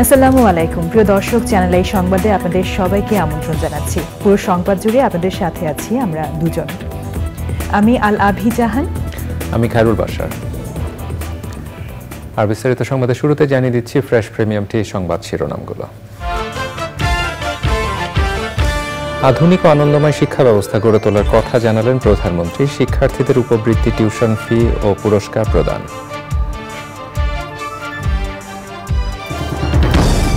আসসালামু আলাইকুম প্রিয় দর্শক, চ্যানেল আই সংবাদে আপনাদের সবাইকে আমন্ত্রণ জানাচ্ছি। পুরো সংবাদ জুড়ে আপনাদের সাথে আছি আমরা দুজন। আমি আল আভি জাহান, আমি খায়রুল বাশার। আর বিস্তারিত সংবাদের শুরুতে জানিয়ে দিচ্ছি ফ্রেশ প্রিমিয়াম টি সংবাদ শিরোনামগুলো। আধুনিক ও আনন্দময় শিক্ষা ব্যবস্থা গড়ে তোলার কথা জানালেন প্রধানমন্ত্রী। শিক্ষার্থীদের উপবৃত্তি, টিউশন ফি ও পুরস্কার প্রদান।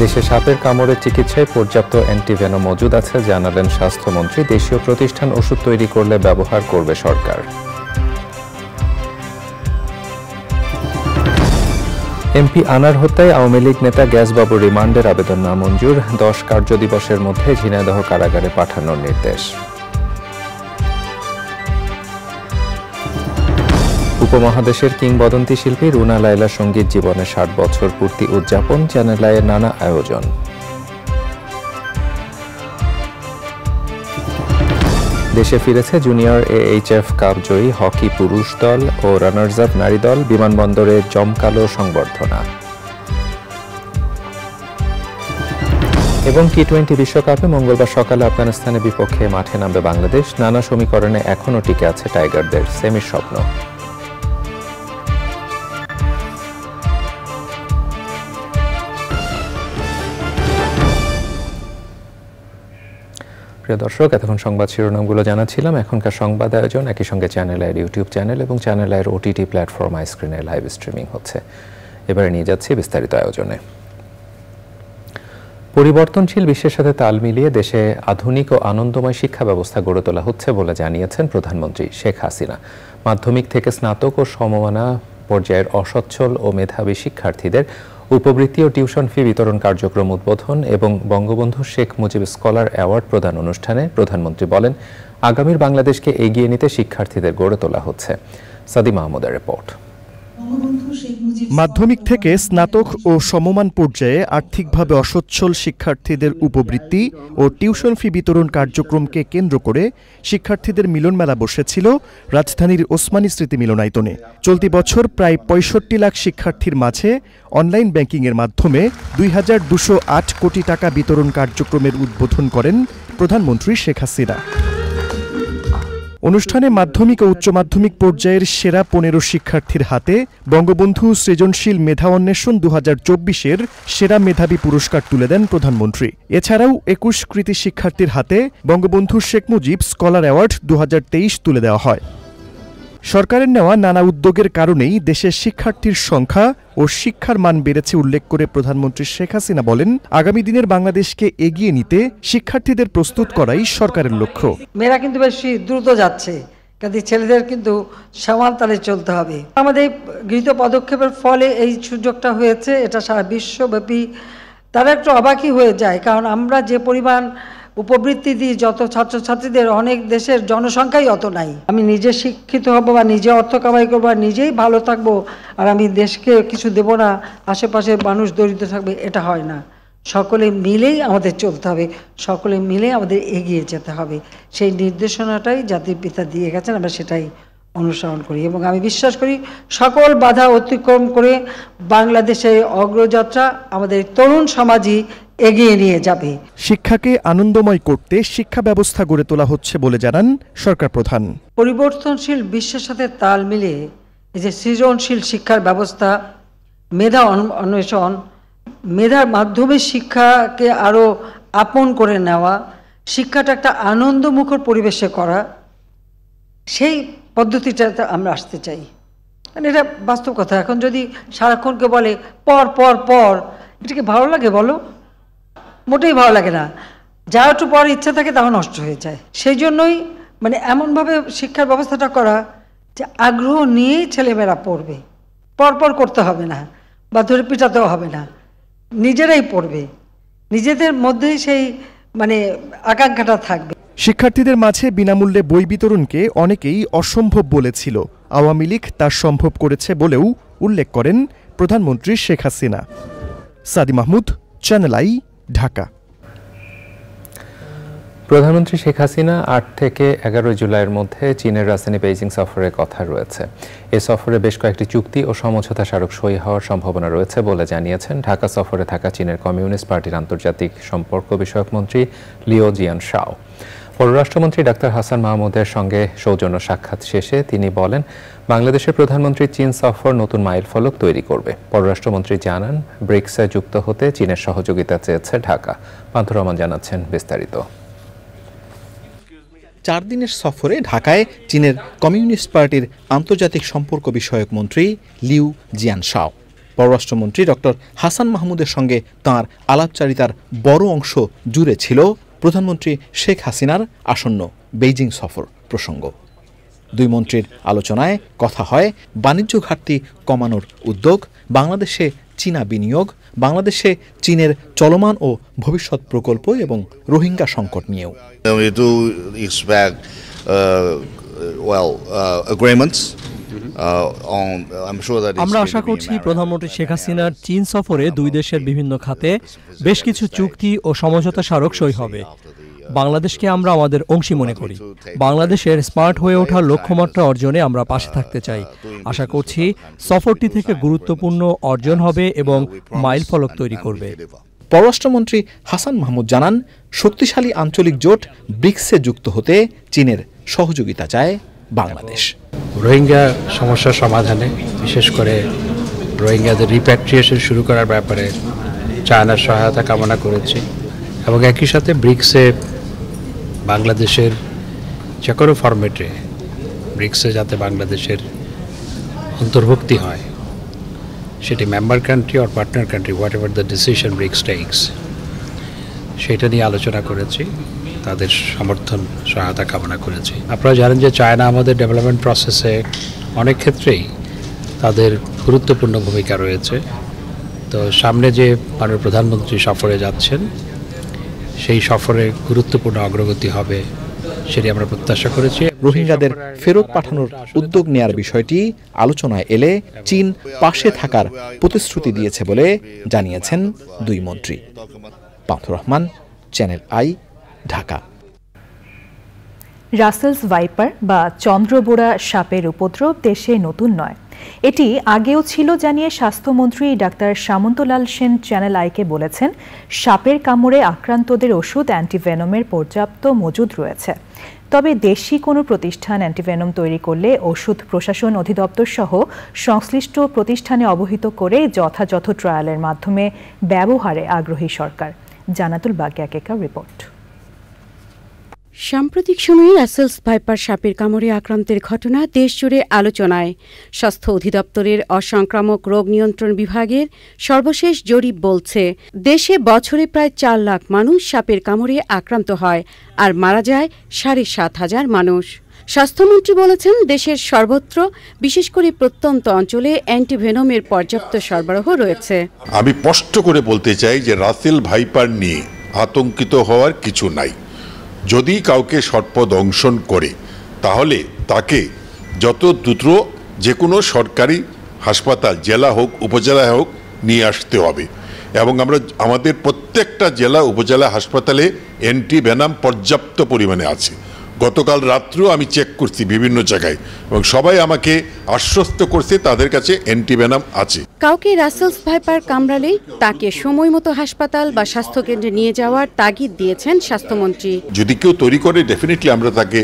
দেশে সাপের কামড়ের চিকিৎসায় পর্যাপ্ত অ্যান্টিভেনম মজুদ আছে জানালেন স্বাস্থ্যমন্ত্রী। দেশীয় প্রতিষ্ঠান ওষুধ তৈরি করলে ব্যবহার করবে সরকার। এমপি আনার হত্যায় আওয়ামী লীগ নেতা গ্যাসবাবুর রিমান্ডের আবেদন নামঞ্জুর। 10 কার্যদিবসের মধ্যে ঝিনাইদহ কারাগারে পাঠানোর নির্দেশ। উপমহাদেশের কিংবদন্তি শিল্পী রুনা লায়লা সঙ্গীত জীবনের 60 বছর পূর্তি উদযাপন, চ্যানেল আইয়ের নানা আয়োজন। দেশে ফিরেছে জুনিয়র AHF কাপ জয়ী হকি পুরুষ দল ও রানার্স আপ নারী দল। বিমানবন্দরে জমকালো সংবর্ধনা। এবং টি-20 বিশ্বকাপে মঙ্গলবার সকালে আফগানিস্তানের বিপক্ষে মাঠে নামবে বাংলাদেশ। নানা সমীকরণে এখনও টিকে আছে টাইগারদের সেমির স্বপ্ন। প্রিয় দর্শক, এতক্ষণ সংবাদ শিরোনামগুলো জানাচ্ছিলাম। এখনকার সংবাদ আয়োজন একই সঙ্গে চ্যানেল আইয়ের ইউটিউব চ্যানেল এবং চ্যানেল আইয়ের OTT প্ল্যাটফর্ম আইস্ক্রিনে লাইভ স্ট্রিমিং হচ্ছে। এবারে নিয়ে যাচ্ছি বিস্তারিত আয়োজনে। পরিবর্তনশীল বিশ্বের সাথে তাল মিলিয়ে দেশে আধুনিক ও আনন্দময় শিক্ষা ব্যবস্থা গড়ে তোলা হচ্ছে বলে জানিয়েছেন প্রধানমন্ত্রী শেখ হাসিনা। মাধ্যমিক থেকে স্নাতক ও সমমানা পর্যায়ের অসচ্ছল ও মেধাবী শিক্ষার্থীদের উপবৃত্তি ও টিউশন ফি বিতরণ কার্যক্রম উদ্বোধন এবং বঙ্গবন্ধু শেখ মুজিব স্কলার অ্যাওয়ার্ড প্রদান অনুষ্ঠানে প্রধানমন্ত্রী বলেন, আগামীর বাংলাদেশকে এগিয়ে নিতে শিক্ষার্থীদের গড়ে তোলা হচ্ছে। সাদি মাহমুদের রিপোর্ট। মাধ্যমিক থেকে স্নাতক ও সমমান পর্যায়ে আর্থিকভাবে অসচ্ছল শিক্ষার্থীদের উপবৃত্তি ও টিউশন ফি বিতরণ কার্যক্রমকে কেন্দ্র করে শিক্ষার্থীদের মিলনমেলা বসেছিল রাজধানীর ওসমানী স্মৃতি মিলনায়তনে। চলতি বছর প্রায় 65 লাখ শিক্ষার্থীর মাঝে অনলাইন ব্যাংকিংয়ের মাধ্যমে 2208 কোটি টাকা বিতরণ কার্যক্রমের উদ্বোধন করেন প্রধানমন্ত্রী শেখ হাসিনা। অনুষ্ঠানে মাধ্যমিক ও উচ্চ মাধ্যমিক পর্যায়ের সেরা 15 শিক্ষার্থীর হাতে বঙ্গবন্ধু সৃজনশীল মেধা অন্বেষণ 2024-এর সেরা মেধাবী পুরস্কার তুলে দেন প্রধানমন্ত্রী। এছাড়াও 21 কৃতী শিক্ষার্থীর হাতে বঙ্গবন্ধু শেখ মুজিব স্কলার অ্যাওয়ার্ড 2023 তুলে দেওয়া হয়। সরকারের নেওয়া নানা উদ্যোগের কারণেই দেশের শিক্ষার্থীর সংখ্যা ও শিক্ষার মান বেড়েছে উল্লেখ করে প্রধানমন্ত্রী শেখ হাসিনা বলেন, আগামী দিনের বাংলাদেশকে এগিয়ে নিতে শিক্ষার্থীদের প্রস্তুত করাই সরকারের লক্ষ্য। মেয়েরা কিন্তু বেশি দ্রুত যাচ্ছে, কাজে ছেলেদের কিন্তু সমান তালে চলতে হবে। আমাদের গৃহীত পদক্ষেপের ফলে এই সুযোগটা হয়েছে, এটা সারা বিশ্বব্যাপী তারা একটু অবাকই হয়ে যায়, কারণ আমরা যে পরিমাণ উপবৃত্তি দিই যত ছাত্রছাত্রীদের, অনেক দেশের জনসংখ্যাই অত নাই। আমি নিজে শিক্ষিত হব বা নিজে অর্থ কামাই করবো আর নিজেই ভালো থাকবো আর আমি দেশকে কিছু দেব না, আশেপাশের মানুষ দরিদ্র থাকবে, এটা হয় না। সকলে মিলেই আমাদের চলতে হবে, সকলে মিলে আমাদের এগিয়ে যেতে হবে। সেই নির্দেশনাটাই জাতির পিতা দিয়ে গেছেন, আমরা সেটাই অনুসরণ করি এবং আমি বিশ্বাস করি সকল বাধা অতিক্রম করে বাংলাদেশের অগ্রযাত্রা আমাদের তরুণ সমাজই এগিয়ে নিয়ে যাবে। শিক্ষাকে আনন্দময় করতে শিক্ষা ব্যবস্থা গড়ে তোলা হচ্ছে বলে জানান সরকার প্রধান। পরিবর্তনশীল বিশ্বের সাথে তাল মিলিয়ে এই যে সৃজনশীল শিক্ষার ব্যবস্থা, মেধা অন্বেষণ, মেধার মাধ্যমে শিক্ষাকে আরও আপন করে নেওয়া, শিক্ষাটা একটা আনন্দমুখর পরিবেশে করা, সেই পদ্ধতিটাতে আমরা আসতে চাই। এটা বাস্তব কথা। এখন যদি সারাক্ষণকে বলে পর পর পর, এটাকে ভালো লাগে বলো? মোটেই ভালো লাগে না। যা একটু পর ইচ্ছা থাকে তাও নষ্ট হয়ে যায়। সেই জন্যই মানে এমনভাবে শিক্ষার ব্যবস্থাটা করা যে আগ্রহ নিয়েই ছেলেমেয়েরা পড়বে, পরপর করতে হবে না বা ধরে পিটাতেও হবে না, নিজেরাই পড়বে, নিজেদের মধ্যেই সেই মানে আকাঙ্ক্ষাটা থাকবে। শিক্ষার্থীদের মাঝে বিনামূল্যে বই বিতরণকে অনেকেই অসম্ভব বলেছিল, আওয়ামী লীগ তা সম্ভব করেছে বলেও উল্লেখ করেন প্রধানমন্ত্রী শেখ হাসিনা। সাদি মাহমুদ, চ্যানেল আই, ঢাকা। প্রধানমন্ত্রী শেখ হাসিনা ৮ থেকে ১১ জুলাইয়ের মধ্যে চীনের রাজধানী বেইজিং সফরের কথা রয়েছে। এ সফরে বেশ কয়েকটি চুক্তি ও সমঝোতা স্মারক সই হওয়ার সম্ভাবনা রয়েছে বলে জানিয়েছেন ঢাকা সফরে থাকা চীনের কমিউনিস্ট পার্টির আন্তর্জাতিক সম্পর্ক বিষয়ক মন্ত্রী লিও জিয়ানশাও। পররাষ্ট্রমন্ত্রী ডাক্তার হাসান মাহমুদের সঙ্গে সৌজন্য সাক্ষাৎ শেষে তিনি বলেন, বাংলাদেশের প্রধানমন্ত্রী চীন সফর নতুন মাইলফলক তৈরি করবে। পররাষ্ট্রমন্ত্রী জানান, ব্রিক্সে যুক্ত হতে চীনের সহযোগিতা চেয়েছে ঢাকা। পান্থ রহমান জানাচ্ছেন বিস্তারিত। 4 দিনের সফরে ঢাকায় চীনের কমিউনিস্ট পার্টির আন্তর্জাতিক সম্পর্ক বিষয়ক মন্ত্রী লিউ জিয়ানশাও। পররাষ্ট্রমন্ত্রী ডক্টর হাসান মাহমুদের সঙ্গে তাঁর আলাপচারিতার বড় অংশ জুড়ে ছিল প্রধানমন্ত্রী শেখ হাসিনার আসন্ন বেইজিং সফর প্রসঙ্গ। দুই মন্ত্রীর আলোচনায় কথা হয় বাণিজ্য ঘাটতি কমানোর উদ্যোগ, বাংলাদেশে চীনা বিনিয়োগ, বাংলাদেশে চীনের চলমান ও ভবিষ্যৎ প্রকল্প এবং রোহিঙ্গা সংকট নিয়েও। আমরা আশা করছি প্রধানমন্ত্রী শেখ হাসিনার চীন সফরে দুই দেশের বিভিন্ন খাতে বেশ কিছু চুক্তি ও সমঝোতা স্মারক সই হবে। বাংলাদেশকে আমরা আমাদের অংশী মনে করি। বাংলাদেশের স্মার্ট হয়ে ওঠার লক্ষ্যমাত্রা অর্জনে আমরা পাশে থাকতে চাই। আশা করছি সফরটি থেকে গুরুত্বপূর্ণ অর্জন হবে এবং মাইলফলক তৈরি করবে। পররাষ্ট্রমন্ত্রী হাসান মাহমুদ জানান, শক্তিশালী আঞ্চলিক জোট ব্রিক্সে যুক্ত হতে চীনের সহযোগিতা চায় বাংলাদেশ। রোহিঙ্গা সমস্যার সমাধানে, বিশেষ করে রোহিঙ্গাদের রিপ্যাট্রিয়েশন শুরু করার ব্যাপারে চায়নার সহায়তা কামনা করেছি এবং একই সাথে ব্রিক্সে বাংলাদেশের যে কোনো ফরম্যাটে ব্রিক্সে যাতে বাংলাদেশের অন্তর্ভুক্তি হয়, সেটি member country or partner country, whatever the decision BRICS takes, সেটা নিয়ে আলোচনা করেছি, তাদের সমর্থন সহায়তা কামনা করেছি। আপনারা জানেন যে চায়না আমাদের ডেভেলপমেন্ট প্রসেসে অনেক ক্ষেত্রেই তাদের গুরুত্বপূর্ণ ভূমিকা রয়েছে। তো সামনে যে মাননীয় প্রধানমন্ত্রী সফরে যাচ্ছেন, সেই সফরে গুরুত্বপূর্ণ অগ্রগতি হবে সেটি আমরা প্রত্যাশা করেছি। রোহিঙ্গাদের ফেরত পাঠানোর উদ্যোগ নেয়ার বিষয়টি আলোচনায় এলে চীন পাশে থাকার প্রতিশ্রুতি দিয়েছে বলে জানিয়েছেন দুই মন্ত্রী। Pantha Rahman, channel I, Dhaka. Russell's viper বা চন্দ্রবোরা সাপের উপদ্রব দেশে নতুন নয়, এটি আগেও ছিল জানিয়ে স্বাস্থ্যমন্ত্রী ডাক্তার সামন্তলাল সেন চ্যানেল আইকে বলেছেন, সাপের কামড়ে আক্রান্তদের ওষুধ অ্যান্টিভেনমের পর্যাপ্ত মজুদ রয়েছে। তবে দেশি কোনো প্রতিষ্ঠান অ্যান্টিভেনম তৈরি করলে ওষুধ প্রশাসন অধিদপ্তর সহ সংশ্লিষ্ট প্রতিষ্ঠানে অবহিত করে যথাযথ ট্রায়ালের মাধ্যমে ব্যবহারে আগ্রহী সরকার। জানাতুল বাগিয়াকেকার রিপোর্ট। সাম্প্রতিক সময়ে রাসেলস ভাইপার সাপের কামড়ে আক্রান্তের ঘটনা দেশজুড়ে আলোচনায়। স্বাস্থ্য অধিদপ্তরের অসংক্রামক রোগ নিয়ন্ত্রণ বিভাগের সর্বশেষ জরিপ বলছে, দেশে বছরে প্রায় 4 লাখ মানুষ সাপের কামড়ে আক্রান্ত হয় আর মারা যায় 7,500 মানুষ। স্বাস্থ্যমন্ত্রী বলেছেন, দেশের সর্বত্র, বিশেষ করে প্রত্যন্ত অঞ্চলে অ্যান্টিভেনমের পর্যাপ্ত সরবরাহ রয়েছে। আমি স্পষ্ট করে বলতে চাই যে রাসেল ভাইপার নিয়ে আতঙ্কিত হওয়ার কিছু নাই। যদি কাউকে সর্পদংশন করে তাহলে তাকে যত দ্রুত যে কোনো সরকারি হাসপাতাল, জেলা হোক উপজেলা হোক, নিয়ে আসতে হবে এবং আমরা আমাদের প্রত্যেকটা জেলা উপজেলা হাসপাতালে অ্যান্টিভেনাম পর্যাপ্ত পরিমাণে আছে। গতকাল রাত্রেও আমি চেক করছি বিভিন্ন জায়গায় এবং সবাই আমাকে আশ্বস্ত করছে তাদের কাছে অ্যান্টিভেনাম আছে। কাউকে রাসেলস ভাইপার কামড়ালে তাকে সময় মতো হাসপাতাল বা স্বাস্থ্যকেন্দ্রে নিয়ে যাওয়ার তাগিদ দিয়েছেন স্বাস্থ্যমন্ত্রী। যদি কেউ তৈরি করে ডেফিনেটলি আমরা তাকে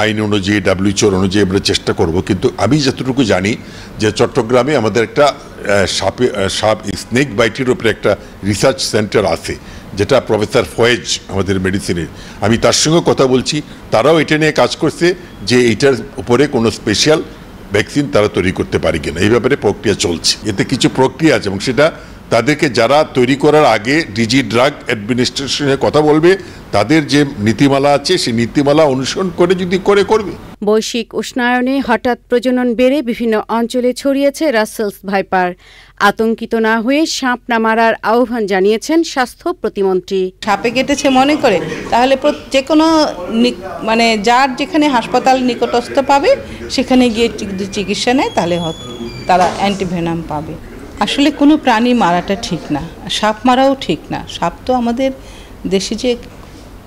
আইন অনুযায়ী, WHO অনুযায়ী আমরা চেষ্টা করব। কিন্তু আমি যতটুকু জানি যে চট্টগ্রামে আমাদের একটা সাপ স্নেক বাইটের উপরে একটা রিসার্চ সেন্টার আছে, যেটা প্রফেসর ফয়েজ আমাদের মেডিসিনের, আমি তার সঙ্গে কথা বলছি, তারাও এটা নিয়ে কাজ করছে যে এইটার উপরে কোনো স্পেশাল ভ্যাকসিন তারা তৈরি করতে পারে কিনা, এই ব্যাপারে প্রক্রিয়া চলছে। এতে কিছু প্রক্রিয়া আছে এবং সেটা তাদেরকে যারা তৈরি করার আগে ডিজি ড্রাগ অ্যাডমিনিস্ট্রেশনের কথা বলবে, তাদের যে নীতিমালা আছে সেই নীতিমালা অনুসরণ করে যদি করবে। বৈশ্বিক উষ্ণায়নে হঠাৎ প্রজনন বেড়ে বিভিন্ন অঞ্চলে ছড়িয়েছে রাসেলস ভাইপার। আতঙ্কিত না হয়ে সাপ না মারার আহ্বান জানিয়েছেন স্বাস্থ্য প্রতিমন্ত্রী। সাপে কেটেছে মনে করে তাহলে যে কোনো মানে যার যেখানে হাসপাতাল নিকটস্থ পাবে সেখানে গিয়ে চিকিৎসা নেয়, তাহলে তারা অ্যান্টিভেনাম পাবে। আসলে কোনো প্রাণী মারাটা ঠিক না, সাপ মারাও ঠিক না। সাপ তো আমাদের দেশে যে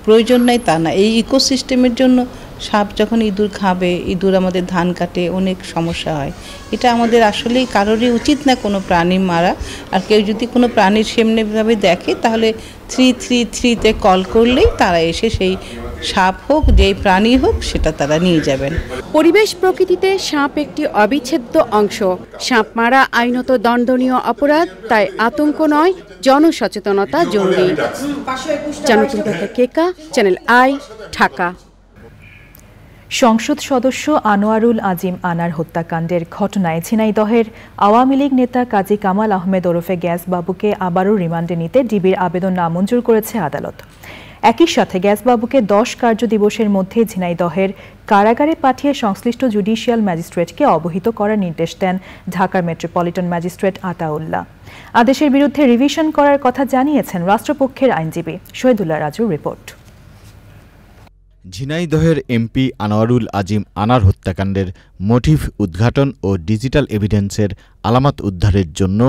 প্রয়োজন নাই তা না। এই ইকোসিস্টেমের জন্য সাপ যখন ইঁদুর খাবে, ইঁদুর আমাদের ধান কাটে, অনেক সমস্যা হয়। এটা আমাদের আসলেই কারোরই উচিত না কোনো প্রাণী মারা। আর কেউ যদি কোনো প্রাণীর সেমনিভাবে দেখে তাহলে 333-তে কল করলেই তারা এসে সেই সাপ হোক যেই প্রাণী হোক সেটা তারা নিয়ে যাবেন। পরিবেশ প্রকৃতিতে সাপ একটি অবিচ্ছেদ্য অংশ। সাপ মারা আইনত দণ্ডনীয় অপরাধ, তাই আতঙ্ক নয়, জনসচেতনতা জরুরি। জান্নাতুল বাকর কেকা, চ্যানেল আই, ঢাকা। সংসদ সদস্য আনোয়ারুল আজিম আনার হত্যাকাণ্ডের ঘটনায় ঝিনাইদহের আওয়ামী লীগ নেতা কাজী কামাল আহমেদ ওরফে গ্যাস বাবুকে আবারও রিমান্ডে নিতে ডিবির আবেদন নামঞ্জুর করেছে আদালত। একই সাথে গ্যাস বাবুকে 10 কার্য দিবসের মধ্যে ঝিনাইদহের কারাগারে পাঠিয়ে সংশ্লিষ্ট জুডিশিয়াল ম্যাজিস্ট্রেটকে অবহিত করার নির্দেশ দেন ঢাকার মেট্রোপলিটন ম্যাজিস্ট্রেট আতাউল্লাহ। আদেশের বিরুদ্ধে রিভিশন করার কথা জানিয়েছেন রাষ্ট্রপক্ষের আইনজীবী শহীদুল্লাহ রাজুর রিপোর্ট। ঝিনাইদহের এমপি আনোয়ারুল আজিম আনার হত্যাকাণ্ডের মোটিভ উদ্ঘাটন ও ডিজিটাল এভিডেন্সের আলামত উদ্ধারের জন্য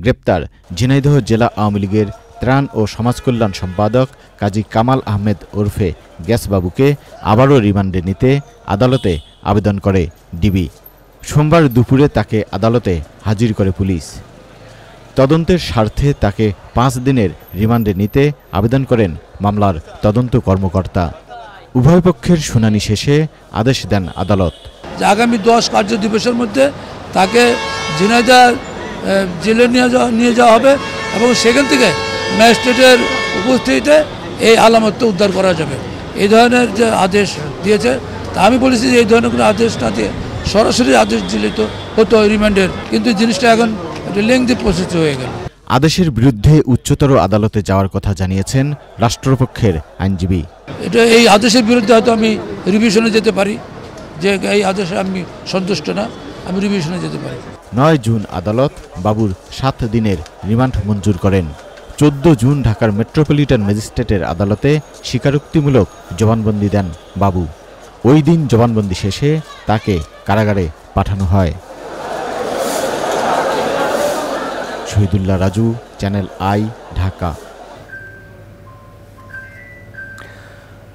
গ্রেপ্তার ঝিনাইদহ জেলা আওয়ামী লীগের ত্রাণ ও সমাজকল্যাণ সম্পাদক কাজী কামাল আহমেদ ওরফে গ্যাসবাবুকে আবারও রিমান্ডে নিতে আদালতে আবেদন করে ডিবি। সোমবার দুপুরে তাকে আদালতে হাজির করে পুলিশ। তদন্তের স্বার্থে তাকে 5 দিনের রিমান্ডে নিতে আবেদন করেন মামলার তদন্ত কর্মকর্তা। উভয় পক্ষের শুনানি শেষে আদেশ দেন আদালত। আগামী 10 কার্য দিবসের মধ্যে তাকে ঝিনাইদহ জেলে নিয়ে যাওয়া হবে এবং সেখান থেকে ম্যাজিস্ট্রেটের উপস্থিতিতে এই আলামত উদ্ধার করা যাবে। এই ধরনের যে আদেশ দিয়েছে তা আমি বলেছি যে এই ধরনের কোনো আদেশ না দিয়ে সরাসরি আদেশ দিলে তো হতো রিমান্ডের, কিন্তু জিনিসটা এখন একটা লেংথি প্রসেস হয়ে গেল। আদেশের বিরুদ্ধে উচ্চতর আদালতে যাওয়ার কথা জানিয়েছেন রাষ্ট্রপক্ষের আইনজীবী। এটা এই আদেশের বিরুদ্ধে হয়তো আমি রিভিশনে যেতে পারি, যে এই আদেশে আমি সন্তুষ্ট না, আমি রিভিশনে যেতে পারি। 9 জুন আদালত বাবুর 7 দিনের রিমান্ড মঞ্জুর করেন। 14 জুন ঢাকার মেট্রোপলিটন ম্যাজিস্ট্রেটের আদালতে স্বীকারোক্তিমূলক জবানবন্দি দেন বাবু। ওই দিন জবানবন্দি শেষে তাকে কারাগারে পাঠানো হয়। Shahidullah Raju, channel I, Dhaka.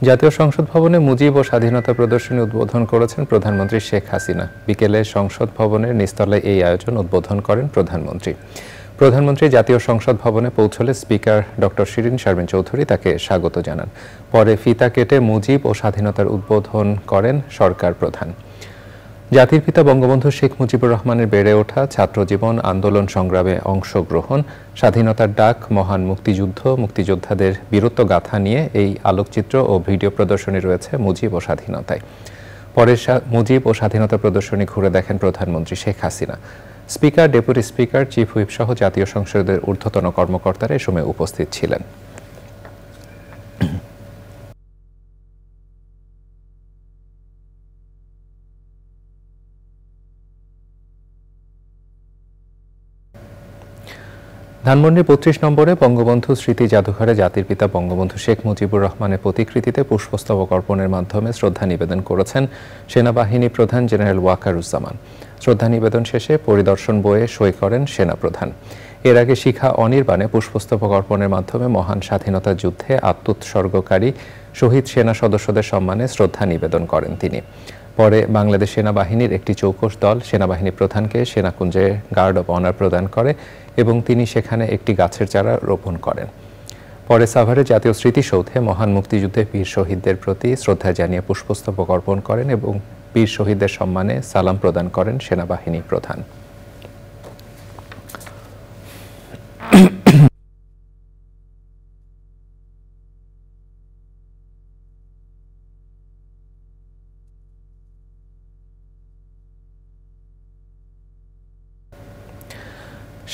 জাতীয় সংসদ ভবনে মুজিব ও স্বাধীনতা প্রদর্শনী উদ্বোধন করেছেন প্রধানমন্ত্রী শেখ হাসিনা। বিকেলে সংসদ ভবনের নিচতলায় এই আয়োজন উদ্বোধন করেন প্রধানমন্ত্রী। প্রধানমন্ত্রী জাতীয় সংসদ ভবনে পৌঁছলে স্পিকার ডক্টর শিরিন শারমিন চৌধুরী তাকে স্বাগত জানান। পরে ফিতা কেটে মুজিব ও স্বাধীনতার উদ্বোধন করেন সরকার প্রধান। জাতির পিতা বঙ্গবন্ধু শেখ মুজিবুর রহমানের বেড়ে ওঠা, ছাত্রজীবন, আন্দোলন সংগ্রামে অংশগ্রহণ, স্বাধীনতার ডাক, মহান মুক্তিযুদ্ধ, মুক্তিযোদ্ধাদের বীরত্ব গাথা নিয়ে এই আলোকচিত্র ও ভিডিও প্রদর্শনী রয়েছে মুজিব ও স্বাধীনতায়। পরে মুজিব ও স্বাধীনতা প্রদর্শনী ঘুরে দেখেন প্রধানমন্ত্রী Sheikh Hasina. Speaker, deputy speaker, chief whip সহ জাতীয় সংসদের ঊর্ধ্বতন কর্মকর্তারা এ সময় উপস্থিত ছিলেন। ধানমন্ডির 35 নম্বরে বঙ্গবন্ধু স্মৃতি জাদুঘরে জাতির পিতা বঙ্গবন্ধু শেখ মুজিবুর রহমানের প্রতিকৃতিতে পুষ্পস্তবক অর্পণের মাধ্যমে শ্রদ্ধা নিবেদন করেছেন সেনাবাহিনী প্রধান জেনারেল ওয়াকারুজ্জামান। শ্রদ্ধা নিবেদন শেষে পরিদর্শন বইয়ে সই করেন সেনাপ্রধান। এর আগে শিখা অনির্বাণে পুষ্পস্তবক অর্পণের মাধ্যমে মহান স্বাধীনতা যুদ্ধে আত্মোৎসর্গকারী শহীদ সেনা সদস্যদের সম্মানে শ্রদ্ধা নিবেদন করেন তিনি। পরে বাংলাদেশ সেনাবাহিনীর একটি চৌকস দল সেনাবাহিনী প্রধানকে সেনাকুঞ্জে গার্ড অব অনার প্রদান করে এবং তিনি সেখানে একটি গাছের চারা রোপণ করেন। পরে সাভারে জাতীয় স্মৃতিসৌধে মহান মুক্তিযুদ্ধে বীর শহীদদের প্রতি শ্রদ্ধা জানিয়ে পুষ্পস্তবক অর্পণ করেন এবং বীর শহীদদের সম্মানে সালাম প্রদান করেন সেনাবাহিনী প্রধান।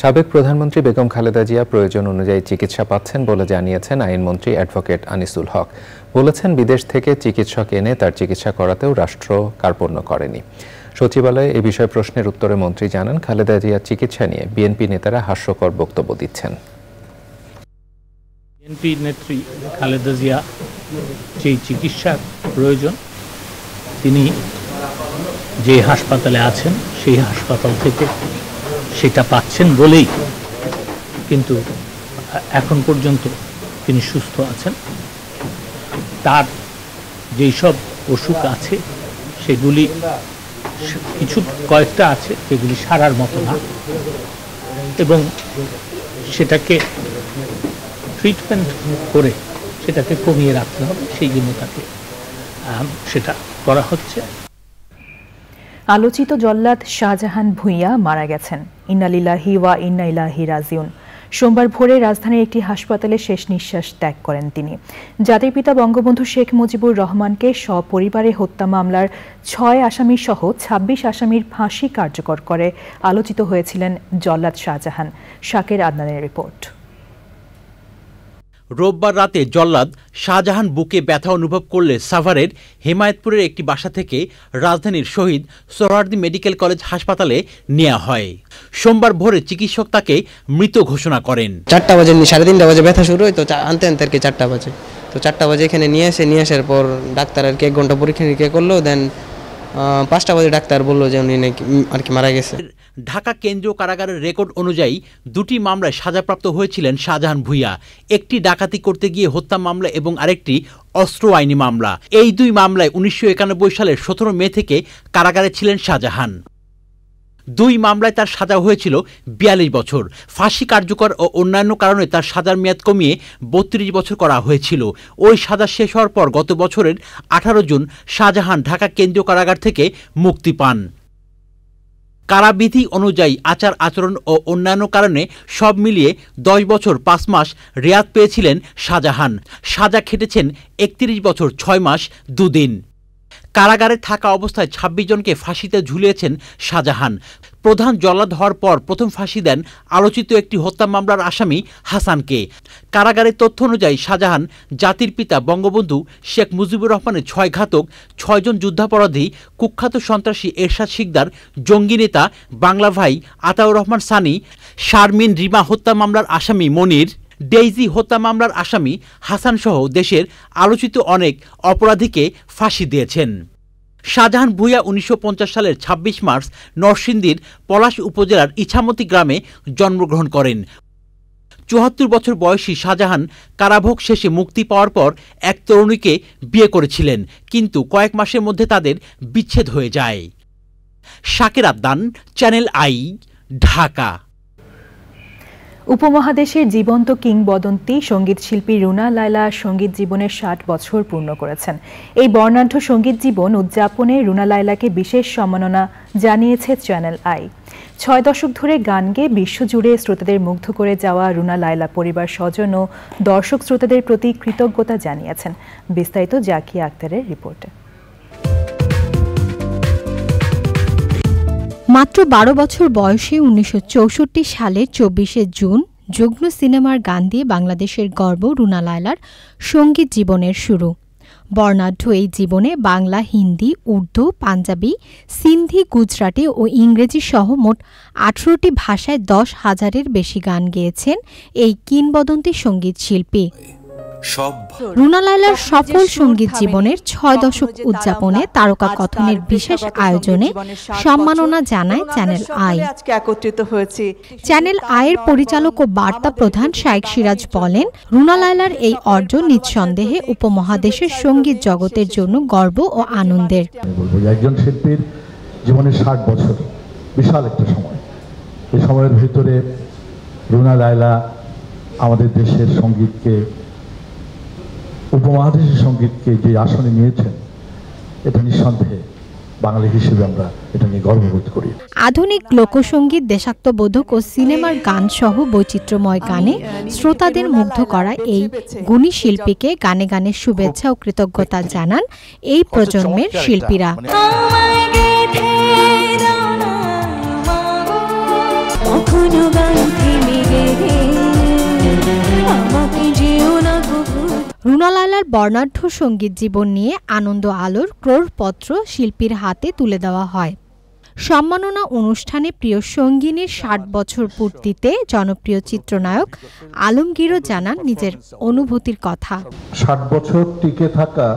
সাবেক প্রধানমন্ত্রী বেগম খালেদা জিয়া প্রয়োজন অনুযায়ী চিকিৎসা পাচ্ছেন বলে জানিয়েছেন আইনমন্ত্রী অ্যাডভোকেট আনিসুল হক। বলেছেন, বিদেশ থেকে চিকিৎসক এনে তার চিকিৎসা করাতেও রাষ্ট্র কার্পণ্য করেনি। সচিবালয়ে এ বিষয়ে প্রশ্নের উত্তরে মন্ত্রী জানান, খালেদা জিয়ার চিকিৎসা নিয়ে বিএনপি নেতারা হাস্যকর বক্তব্য দিচ্ছেন। বিএনপি নেত্রী খালেদা জিয়া যেই চিকিৎসার প্রয়োজন তিনি যে হাসপাতালে আছেন সেই হাসপাতাল থেকে সেটা পাচ্ছেন বলেই কিন্তু এখন পর্যন্ত তিনি সুস্থ আছেন। তার যেই সব অসুখ আছে সেগুলি কয়েকটা আছে যেগুলি সারার মতো না, এবং সেটাকে ট্রিটমেন্ট করে সেটাকে কমিয়ে রাখতে হবে, সেই জন্য তাকে সেটা করা হচ্ছে। আলোচিত জল্লাদ শাহজাহান ভূঁইয়া মারা গেছেন। ইন্না লিল্লাহি ওয়া ইন্না ইলাইহি রাজিউন। সোমবার ভোরে রাজধানীর একটি হাসপাতালে শেষ নিঃশ্বাস ত্যাগ করেন তিনি। জাতির পিতা বঙ্গবন্ধু শেখ মুজিবুর রহমানকে সপরিবারে হত্যা মামলার ৬ আসামি সহ ২৬ আসামির ফাঁসি কার্যকর করে আলোচিত হয়েছিলেন জল্লাদ শাহজাহান। শাকের আদনানের রিপোর্ট। রোববার রাতে জল্লাদ শাহজাহান বুকে ব্যথা অনুভব করলে সাভারের হেমায়েতপুরের একটি বাসা থেকে রাজধানীর শহীদ সোহরাওয়ার্দী মেডিকেল কলেজ হাসপাতালে নেওয়া হয়। সোমবার ভোরে চিকিৎসক তাকে মৃত ঘোষণা করেন। ৪টা বাজে ৩:৩০ বাজে ব্যথা শুরু হয়, তো আনতে আনতে আর কি ৪টা বাজে। তো ৪টা বাজে এখানে নিয়ে আসার পর ডাক্তার আর কি ১ ঘন্টা পরীক্ষা নিরীক্ষা করলো। দেন ৫টা বাজে ডাক্তার বললো যে উনি নাকি আর কি মারা গেছে। ঢাকা কেন্দ্রীয় কারাগারের রেকর্ড অনুযায়ী ২টি মামলায় সাজাপ্রাপ্ত হয়েছিলেন শাহজাহান ভূঁইয়া। একটি ডাকাতি করতে গিয়ে হত্যা মামলা এবং আরেকটি অস্ত্র আইনি মামলা। এই ২ মামলায় ১৯৯১ সালের ১৭ মে থেকে কারাগারে ছিলেন শাহজাহান। ২ মামলায় তার সাজা হয়েছিল ৪২ বছর। ফাঁসি কার্যকর ও অন্যান্য কারণে তার সাজার মেয়াদ কমিয়ে ৩২ বছর করা হয়েছিল। ওই সাজা শেষ হওয়ার পর গত বছরের ১৮ জুন শাহজাহান ঢাকা কেন্দ্রীয় কারাগার থেকে মুক্তি পান। কারাবিধি অনুযায়ী আচার আচরণ ও অন্যান্য কারণে সব মিলিয়ে ১০ বছর ৫ মাস রেয়াত পেয়েছিলেন শাহজাহান। সাজা খেটেছেন ৩১ বছর ৬ মাস ২ দিন। কারাগারে থাকা অবস্থায় ২৬ জনকে ফাঁসিতে ঝুলিয়েছেন শাহজাহান। প্রধান জল্লাদ হওয়ার পর প্রথম ফাঁসি দেন আলোচিত একটি হত্যা মামলার আসামি হাসানকে। কারাগারের তথ্য অনুযায়ী শাহজাহান জাতির পিতা বঙ্গবন্ধু শেখ মুজিবুর রহমানের ৬ ঘাতক, ৬ জন যুদ্ধাপরাধী, কুখ্যাত সন্ত্রাসী এরশাদ শিকদার, জঙ্গি নেতা বাংলা ভাই আতাউর রহমান সানি, শারমিন রিমা হত্যা মামলার আসামি মনির, ডেইজি হত্যা মামলার আসামি হাসান সহ দেশের আলোচিত অনেক অপরাধীকে ফাঁসি দিয়েছেন। শাহজাহান ভূঁইয়া ১৯৫০ সালের ২৬ মার্চ নরসিংদীর পলাশ উপজেলার ইছামতি গ্রামে জন্মগ্রহণ করেন। ৭৪ বছর বয়সী শাহজাহান কারাভোগ শেষে মুক্তি পাওয়ার পর এক তরুণীকে বিয়ে করেছিলেন, কিন্তু কয়েক মাসের মধ্যে তাদের বিচ্ছেদ হয়ে যায়। শাকের আদনান, চ্যানেল আই, ঢাকা। উপমহাদেশের জীবন্ত কিংবদন্তি সঙ্গীত শিল্পী রুনা লায়লা সঙ্গীত জীবনের ৬০ বছর পূর্ণ করেছেন। এই বর্ণাঢ্য সঙ্গীত জীবন উদযাপনে রুনা লায়লাকে বিশেষ সম্মাননা জানিয়েছে চ্যানেল আই। ৬ দশক ধরে গান গেয়ে বিশ্বজুড়ে শ্রোতাদের মুগ্ধ করে যাওয়া রুনা লায়লা পরিবার স্বজন ও দর্শক শ্রোতাদের প্রতি কৃতজ্ঞতা জানিয়েছেন। বিস্তারিত জাকিয়া আক্তারের রিপোর্টে। মাত্র ১২ বছর বয়সে ১৯৬৪ সালের ২৪শে জুন যুগ্ম সিনেমার গান দিয়ে বাংলাদেশের গর্ব রুনা লায়লার সঙ্গীত জীবনের শুরু। বর্ণাঢ্য এই জীবনে বাংলা, হিন্দি, উর্দু, পাঞ্জাবি, সিন্ধি, গুজরাটি ও ইংরেজি সহ মোট ১৮টি ভাষায় ১০,০০০-এর বেশি গান গেয়েছেন এই কিংবদন্তি সঙ্গীত শিল্পী। রুনা লায়লার সফল সঙ্গীত জীবনের ৬ দশক উদযাপনে তারকা কথনের বিশেষ আয়োজনে সম্মাননা জানায় চ্যানেল আই। চ্যানেল আইয়ের পরিচালক ও বার্তা প্রধান শাইখ সিরাজ বলেন, রুনা লায়লার এই অর্জন নিঃসন্দেহে উপমহাদেশের সঙ্গীত জগতের জন্য গর্ব ও আনন্দের। একজন শিল্পীর জীবনের ৬০ বছর বিশাল একটা সময়। এই সময়ের ভিতরে রুনা লায়লা আমাদের দেশের সঙ্গীতকে, উপমহাদেশের সঙ্গীতকে যে আসনে নিয়েছেন, এটা নিঃসন্দেহে বাঙালি হিসেবে আমরা এটা নিয়ে গর্ববোধ করি। আধুনিক লোকসঙ্গীত, দেশাত্মবোধক ও সিনেমার গান সহ বৈচিত্র্যময় গানে শ্রোতাদের মুগ্ধ করা এই গুণী শিল্পীকে গানে গানে শুভেচ্ছা ও কৃতজ্ঞতা জানান এই প্রজন্মের শিল্পীরা। কখনো গান লায়লার বর্ণাঢ্য সঙ্গীত জীবন নিয়ে আনন্দ আলোর ক্রোড়পত্র শিল্পীর হাতে তুলে দেওয়া হয়। সম্মাননা অনুষ্ঠানে প্রিয় সঙ্গিনীর ৬০ বছর পূর্তিতে জনপ্রিয় চিত্রনায়ক আলমগীরও জানান নিজের অনুভূতির কথা। ৬০ বছর টিকে থাকা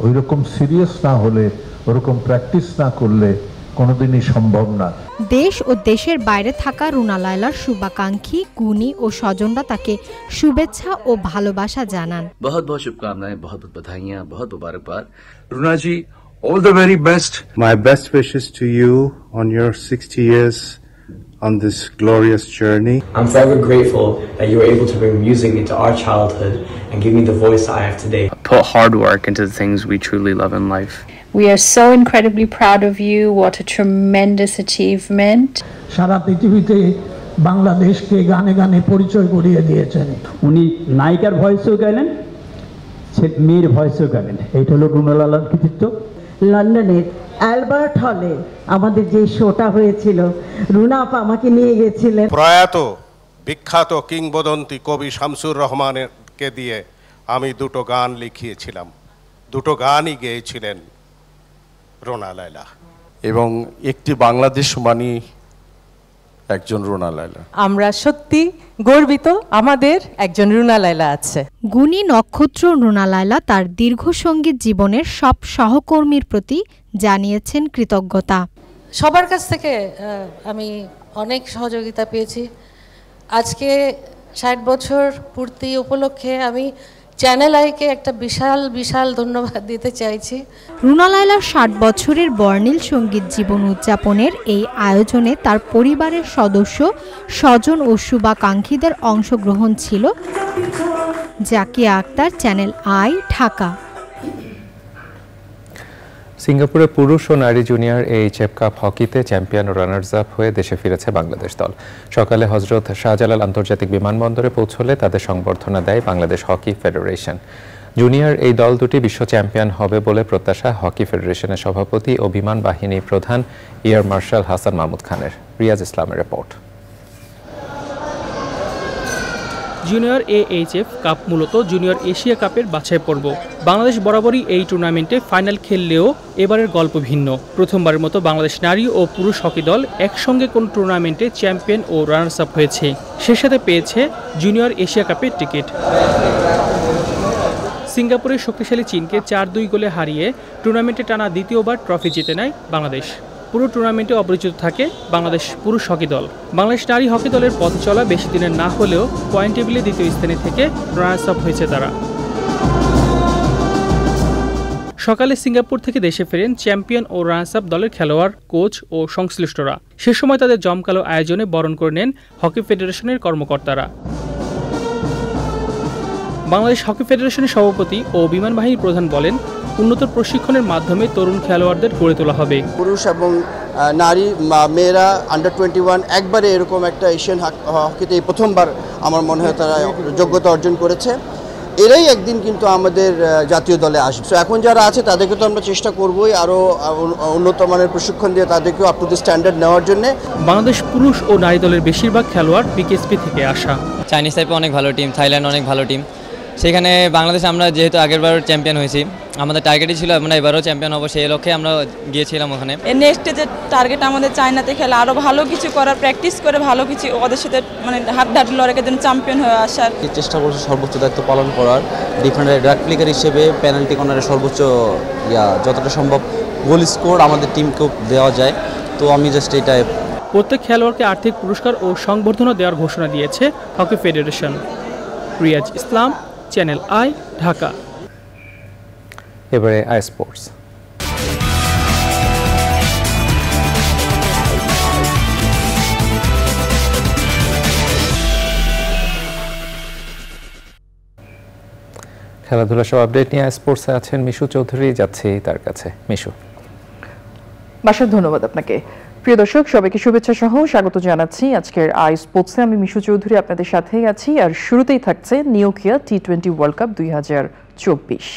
ওইরকম সিরিয়াস না হলে, ওরকম প্র্যাকটিস না করলে কোনোদিনই সম্ভব না। দেশ ও দেশের বাইরে থাকা রুনা লায়লার শুভাকাঙ্ক্ষী, গুণী ও স্বজনরা তাকে শুভেচ্ছা ও ভালোবাসা জানান। बहुत बहुत शुभकामनाएं, बहुत बहुत बधाइयां, बहुत मुबारकबाद। रुना जी, all the very best. My best wishes to you on your 60 years on this glorious journey. I'm forever grateful that you were able to bring music into our childhood and give me the voice I have today. Put hard work into the things we truly love in life. We are so incredibly proud of you. What a tremendous achievement. সারা পৃথিবীতে বাংলাদেশকে গানে গানে পরিচয় করিয়ে দিয়েছেন। উনি নায়িকার ভয়েসও গাইলেন, মেয়ের ভয়েসও গাইলেন। এইটা হলো রুনা লায়লার কৃতিত্ব। লন্ডনের অ্যালবার্ট হলে আমাদের যে শোটা হয়েছিল, রুনা আপা আমাকে নিয়ে গেছিলেন। প্রয়াত বিখ্যাত কিংবদন্তি কবি শামসুর রহমানকে দিয়ে আমি দুটো গান লিখিয়েছিলাম, দুটো গানই গেয়েছিলেন রুনা লায়লা, এবং একটি বাংলাদেশ মানি একজন রুনা লায়লা। আমরা সত্যি গর্বিত, আমাদের একজন রুনা লায়লা আছে। গুণী নক্ষত্র রুনা লায়লা তার দীর্ঘ সঙ্গীত জীবনের সব সহকর্মীর প্রতি জানিয়েছেন কৃতজ্ঞতা। সবার কাছ থেকে আমি অনেক সহযোগিতা পেয়েছি। আজকে ৬০ বছর পূর্তি উপলক্ষে আমি চ্যানেল আইকে একটা বিশাল বিশাল ধন্যবাদ দিতে চাইছি। রুনা লায়লার ৬০ বছরের বর্ণিল সঙ্গীত জীবন উদযাপনের এই আয়োজনে তার পরিবারের সদস্য, স্বজন ও শুভাকাঙ্ক্ষীদের অংশগ্রহণ ছিল। Zakia Akter, channel I, Dhaka. সিঙ্গাপুরে পুরুষ ও নারী জুনিয়র এইচএফ কাপ হকিতে চ্যাম্পিয়ন ও রানার্স আপ হয়ে দেশে ফিরেছে বাংলাদেশ দল। সকালে হজরত শাহজালাল আন্তর্জাতিক বিমানবন্দরে পৌঁছলে তাদের সংবর্ধনা দেয় বাংলাদেশ হকি ফেডারেশন। জুনিয়র এই দল দুটি বিশ্ব চ্যাম্পিয়ন হবে বলে প্রত্যাশা হকি ফেডারেশনের সভাপতি ও বিমান বাহিনী প্রধান এয়ার মার্শাল হাসান মাহমুদ খানের। রিয়াজ ইসলামের রিপোর্ট। জুনিয়র এইচএফ কাপ মূলত জুনিয়র এশিয়া কাপের বাছাই পর্ব। বাংলাদেশ বরাবরই এই টুর্নামেন্টে ফাইনাল খেললেও এবারের গল্প ভিন্ন। প্রথমবারের মতো বাংলাদেশ নারী ও পুরুষ হকি দল একসঙ্গে কোন টুর্নামেন্টে চ্যাম্পিয়ন ও রানার্স আপ হয়েছে, সে সাথে পেয়েছে জুনিয়র এশিয়া কাপের টিকিট। সিঙ্গাপুরের শক্তিশালী চীনকে ৪-২ গোলে হারিয়ে টুর্নামেন্টে টানা দ্বিতীয়বার ট্রফি জিতে নেয় বাংলাদেশ। পুরো টুর্নামেন্টে অপরিচিত থাকে বাংলাদেশ পুরুষ হকি দল। বাংলাদেশ নারী হকি দলের পথ চলা বেশি দিনের না হলেও পয়েন্ট টেবিলে দ্বিতীয় স্থানে থেকে রানার্স আপ হয়েছে তারা। সকালে সিঙ্গাপুর থেকে দেশে ফেরেন চ্যাম্পিয়ন ও রানার্স আপ দলের খেলোয়াড়, কোচ ও সংশ্লিষ্টরা। সে সময় তাদের জমকালো আয়োজনে বরণ করে নেন হকি ফেডারেশনের কর্মকর্তারা। বাংলাদেশ হকি ফেডারেশনের সভাপতি ও বিমান বাহিনীর প্রধান বলেন, উন্নত প্রশিক্ষণের মাধ্যমে তরুণ খেলোয়াড়দের গড়ে তোলা হবে। পুরুষ এবং নারী, মেয়েরা আন্ডার 21 একবারে এরকম একটা এশিয়ান হকিতে প্রথমবার আমার মনে হয় তারা যোগ্যতা অর্জন করেছে। এরাই একদিন কিন্তু আমাদের জাতীয় দলে আসবে। তো এখন যারা আছে তাদেরকে তো আমরা চেষ্টা করবই আরও উন্নত মানের প্রশিক্ষণ দিয়ে তাদেরকেও আপ টু দি স্ট্যান্ডার্ড নেওয়ার জন্য। বাংলাদেশ পুরুষ ও নারী দলের বেশিরভাগ খেলোয়াড় বিকেএসপি থেকে আসা। চাইনিজ টাইপে অনেক ভালো টিম, থাইল্যান্ড অনেক ভালো টিম। সেখানে বাংলাদেশ আমরা যেহেতু আগেরবার চ্যাম্পিয়ন হয়েছি, আমাদের টার্গেটই ছিল আমরা এবারও চ্যাম্পিয়ন হবো, সেই লক্ষ্যে আমরা গিয়েছিলাম ওখানে। নেক্সট যে টার্গেট আমাদের চায়নাতে খেলা, আরও ভালো কিছু করার, প্র্যাকটিস করে ভালো কিছু ওদের সাথে মানে হাত লড়াইয়ের জন্য চ্যাম্পিয়ন হয়ে আসার চেষ্টা করছি, সর্বোচ্চ দায়িত্ব পালন করার। ডিফেন্ডার ড্রাগ প্লেয়ার হিসেবে পেনাল্টি কর্নারে সর্বোচ্চ যতটা সম্ভব গোল স্কোর আমাদের টিমকেও দেওয়া যায়। তো আমি জাস্ট এটাই। প্রত্যেক খেলোয়াড়কে আর্থিক পুরস্কার ও সংবর্ধনা দেওয়ার ঘোষণা দিয়েছে hockey federation. Riaz Islam, channel I, Dhaka. এবারে আই স্পোর্টস। খেলাধুলা সব আপডেট নিয়ে স্পোর্টসে আছেন মিশু চৌধুরী, যাচ্ছি তার কাছে। মিশু। বাসার ধন্যবাদ আপনাকে। প্রিয় দর্শক, সবাইকে শুভেচ্ছা সহ স্বাগত জানাচ্ছি আজকের আই স্পোর্টসে। আমি মিশু চৌধুরী আপনাদের সাথেই আছি। আর শুরুতেই থাকছে নিউকিয়া টি-20 ওয়ার্ল্ড কাপ 2024।